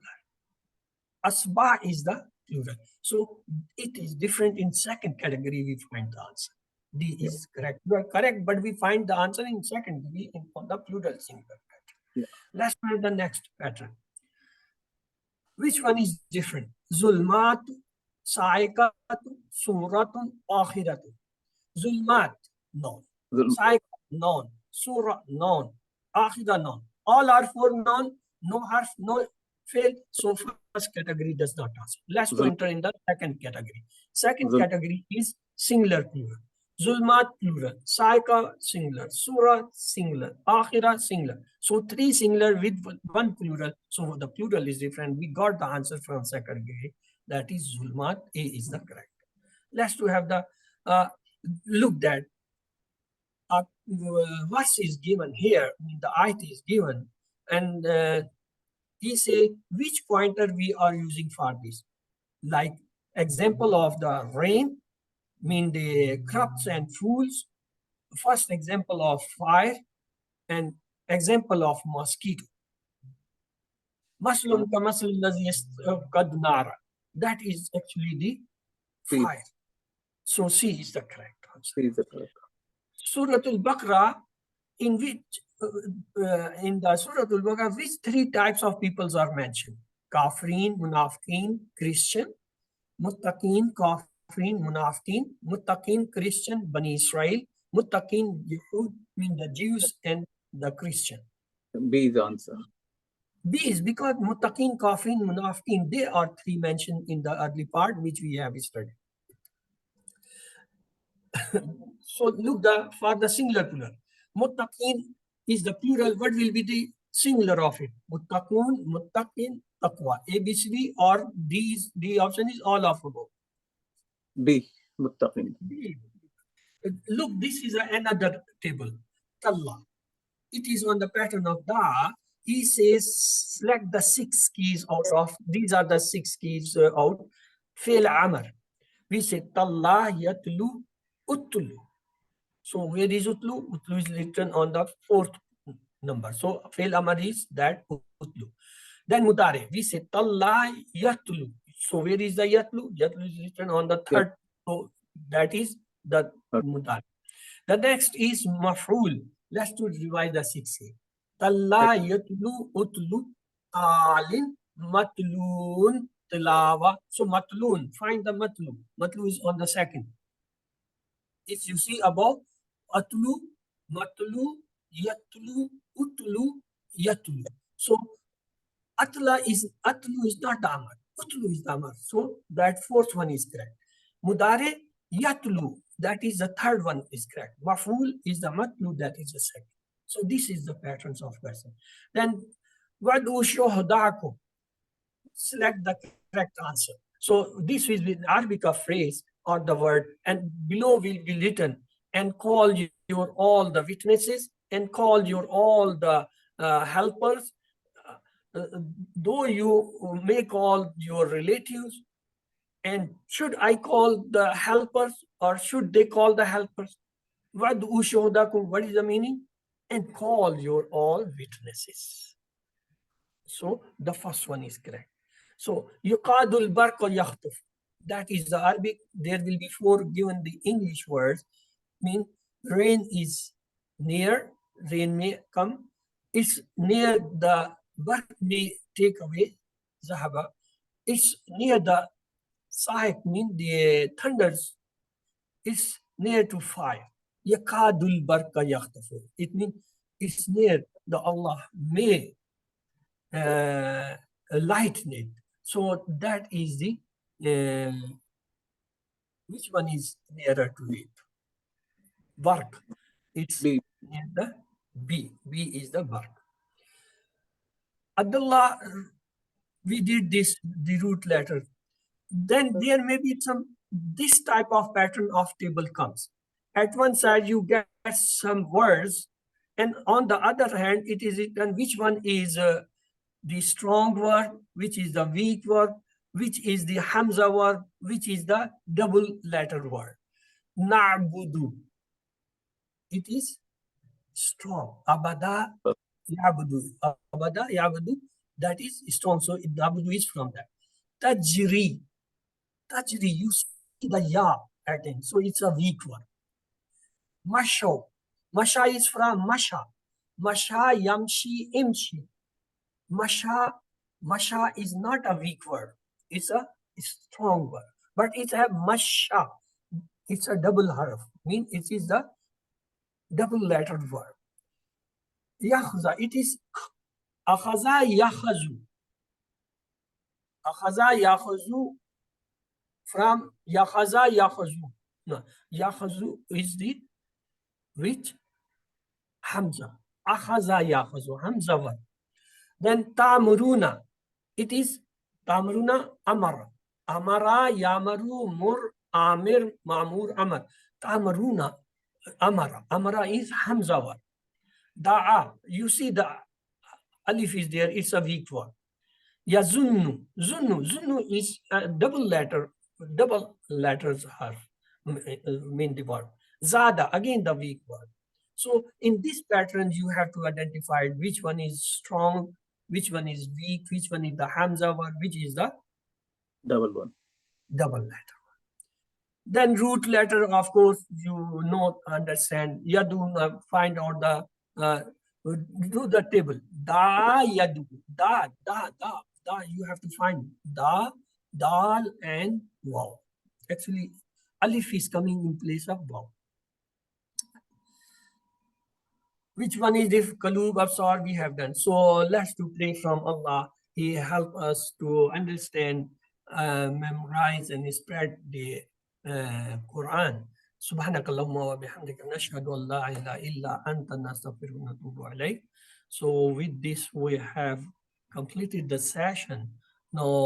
Asba is the plural. So it is different in second category. We find the answer. D is correct. You are correct, but we find the answer in second degree on the plural singular pattern. Let's find the next pattern. Which one is different? Zulmat, Sa'ikat, Suratun, Akhiratun. Zulmat, noun. Sa'ikat, noun. Surah, noun. Akhira, noun. All are four noun, no harf, no fail. So first category does not answer. Let's enter in the second category. Second category is singular plural. Zulmat plural, Saika singular, Surah singular, Akhira singular. So three singular with one plural. So the plural is different. We got the answer from second category. That is Zulmat. A is the correct. Let's to have the look that verse is given here. The ayat is given, and he say which pointer we are using for this. Like example of the rain, mean the crops and fools. First example of fire and example of mosquito. That is actually the fire. So C is the correct answer. C is the correct. Surah Al-Baqarah, in which in the Surah Al-Baqarah, which three types of peoples are mentioned? Kafirin, Munafiqeen, Christian. Muttaqeen, Kafirin, Munafiqeen. Muttaqeen, Christian, Bani Israel. Muttaqeen, Yahud, mean the Jews and the Christian. B is the answer. B is because Muttaqeen, Kafirin, Munafiqeen, they are three mentioned in the early part which we have studied. So look for the singular plural. Muttaqeen is the plural. What will be the singular of it? Muttaqun, Muttaqin, Taqwa. A, B, C, D, or D is the option is all of above. B, Muttaqin. Look, this is another table. Tallah. It is on the pattern of Da. He says select the 6 keys out of, these are the 6 keys out. Fail Amr. We say Tallah yatlu utlu. So where is utlu? Utlu is written on the 4th number. So fail Amr is that utlu. Then Mudare. We say Tallah yatlu. So where is the yatlu? Yatlu is written on the 3rd. So that is the Mudare. The next is Maf'ul. Let's to revise the 6 here. Talla yatlu utlu alin matloon tilawa. So matloon, find the matlu. Matlu is on the 2nd. If you see above, atlu, matlu, yatlu, utlu, yatlu. So atlu is not damar. Utlu is damar. So that 4th one is correct. Mudare yatlu, that is the 3rd one is correct. Maf'ul is the matlu, that is the 2nd. So this is the patterns of person. Then wadu shuhdakum, select the correct answer. So this is with Arabic phrase or the word, and below will be written, and call your all the witnesses, and call your all the helpers, though you may call your relatives, and should I call the helpers or should they call the helpers? What is the meaning? And call your all witnesses. So the first one is correct. So yuqadul barqa yakhtuf. That is the Arabic. There will be 4 given the English words. Mean rain is near, rain may come. It's near the barq may take away, zahaba. It's near the sahib, mean the thunders. It's near to fire. Yakadul barqa yakhtafu. It means it's near the Allah may lighten it. So that is the which one is nearer to it? Bark. It's B. near the B. B is the bark. Abdullah, we did this, the root letter. Then there may be this type of pattern of table comes. At one side you get some words, and on the other hand it is written which one is the strong word, which is the weak word, which is the hamza word, which is the double letter word. Na'budu. It is strong. Abada yabudu. Abada yabudu. That is strong. So nabudu is from that. Tajri. Tajri. You see the ya at end. So it's a weak word. Masho. Masha is from masha. Masha yamshi imshi. Masha is not a weak word. It's a strong word. But it's a masha. It's a double harf. Mean it is the double lettered word. Yakhza. It is akhaza yakhazu. Akhaza yakhazu from yakhaza yakhazu. No, yakhazu is the which hamza. Akhaza yakhazu. Hamza word. Then tamuruna. It is tamuruna amara. Amara yamaru mur amir mamur amar. Tamuruna amara. Amara is hamza word. Da'a. You see the alif is there. It's a weak word. Yazunnu. Zunnu is a double letters harf. Mean the word. Zada. Again the weak word. So in this pattern, you have to identify which one is strong, which one is weak, which one is the hamza word, which is the Double letter. Then root letter, of course, you know, understand. Yadu, find out do the table. Da, yadu, da. You have to find da, dal, and waw. Actually, alif is coming in place of waw. Which one is this kalub absar we have done? So let's to pray from Allah. He help us to understand, memorize, and spread the Quran. سبحانك اللهم وبحمدك نشهد أن لا إله إلا أنت نستغفرك ونتوب إليك. So with this we have completed the session. Now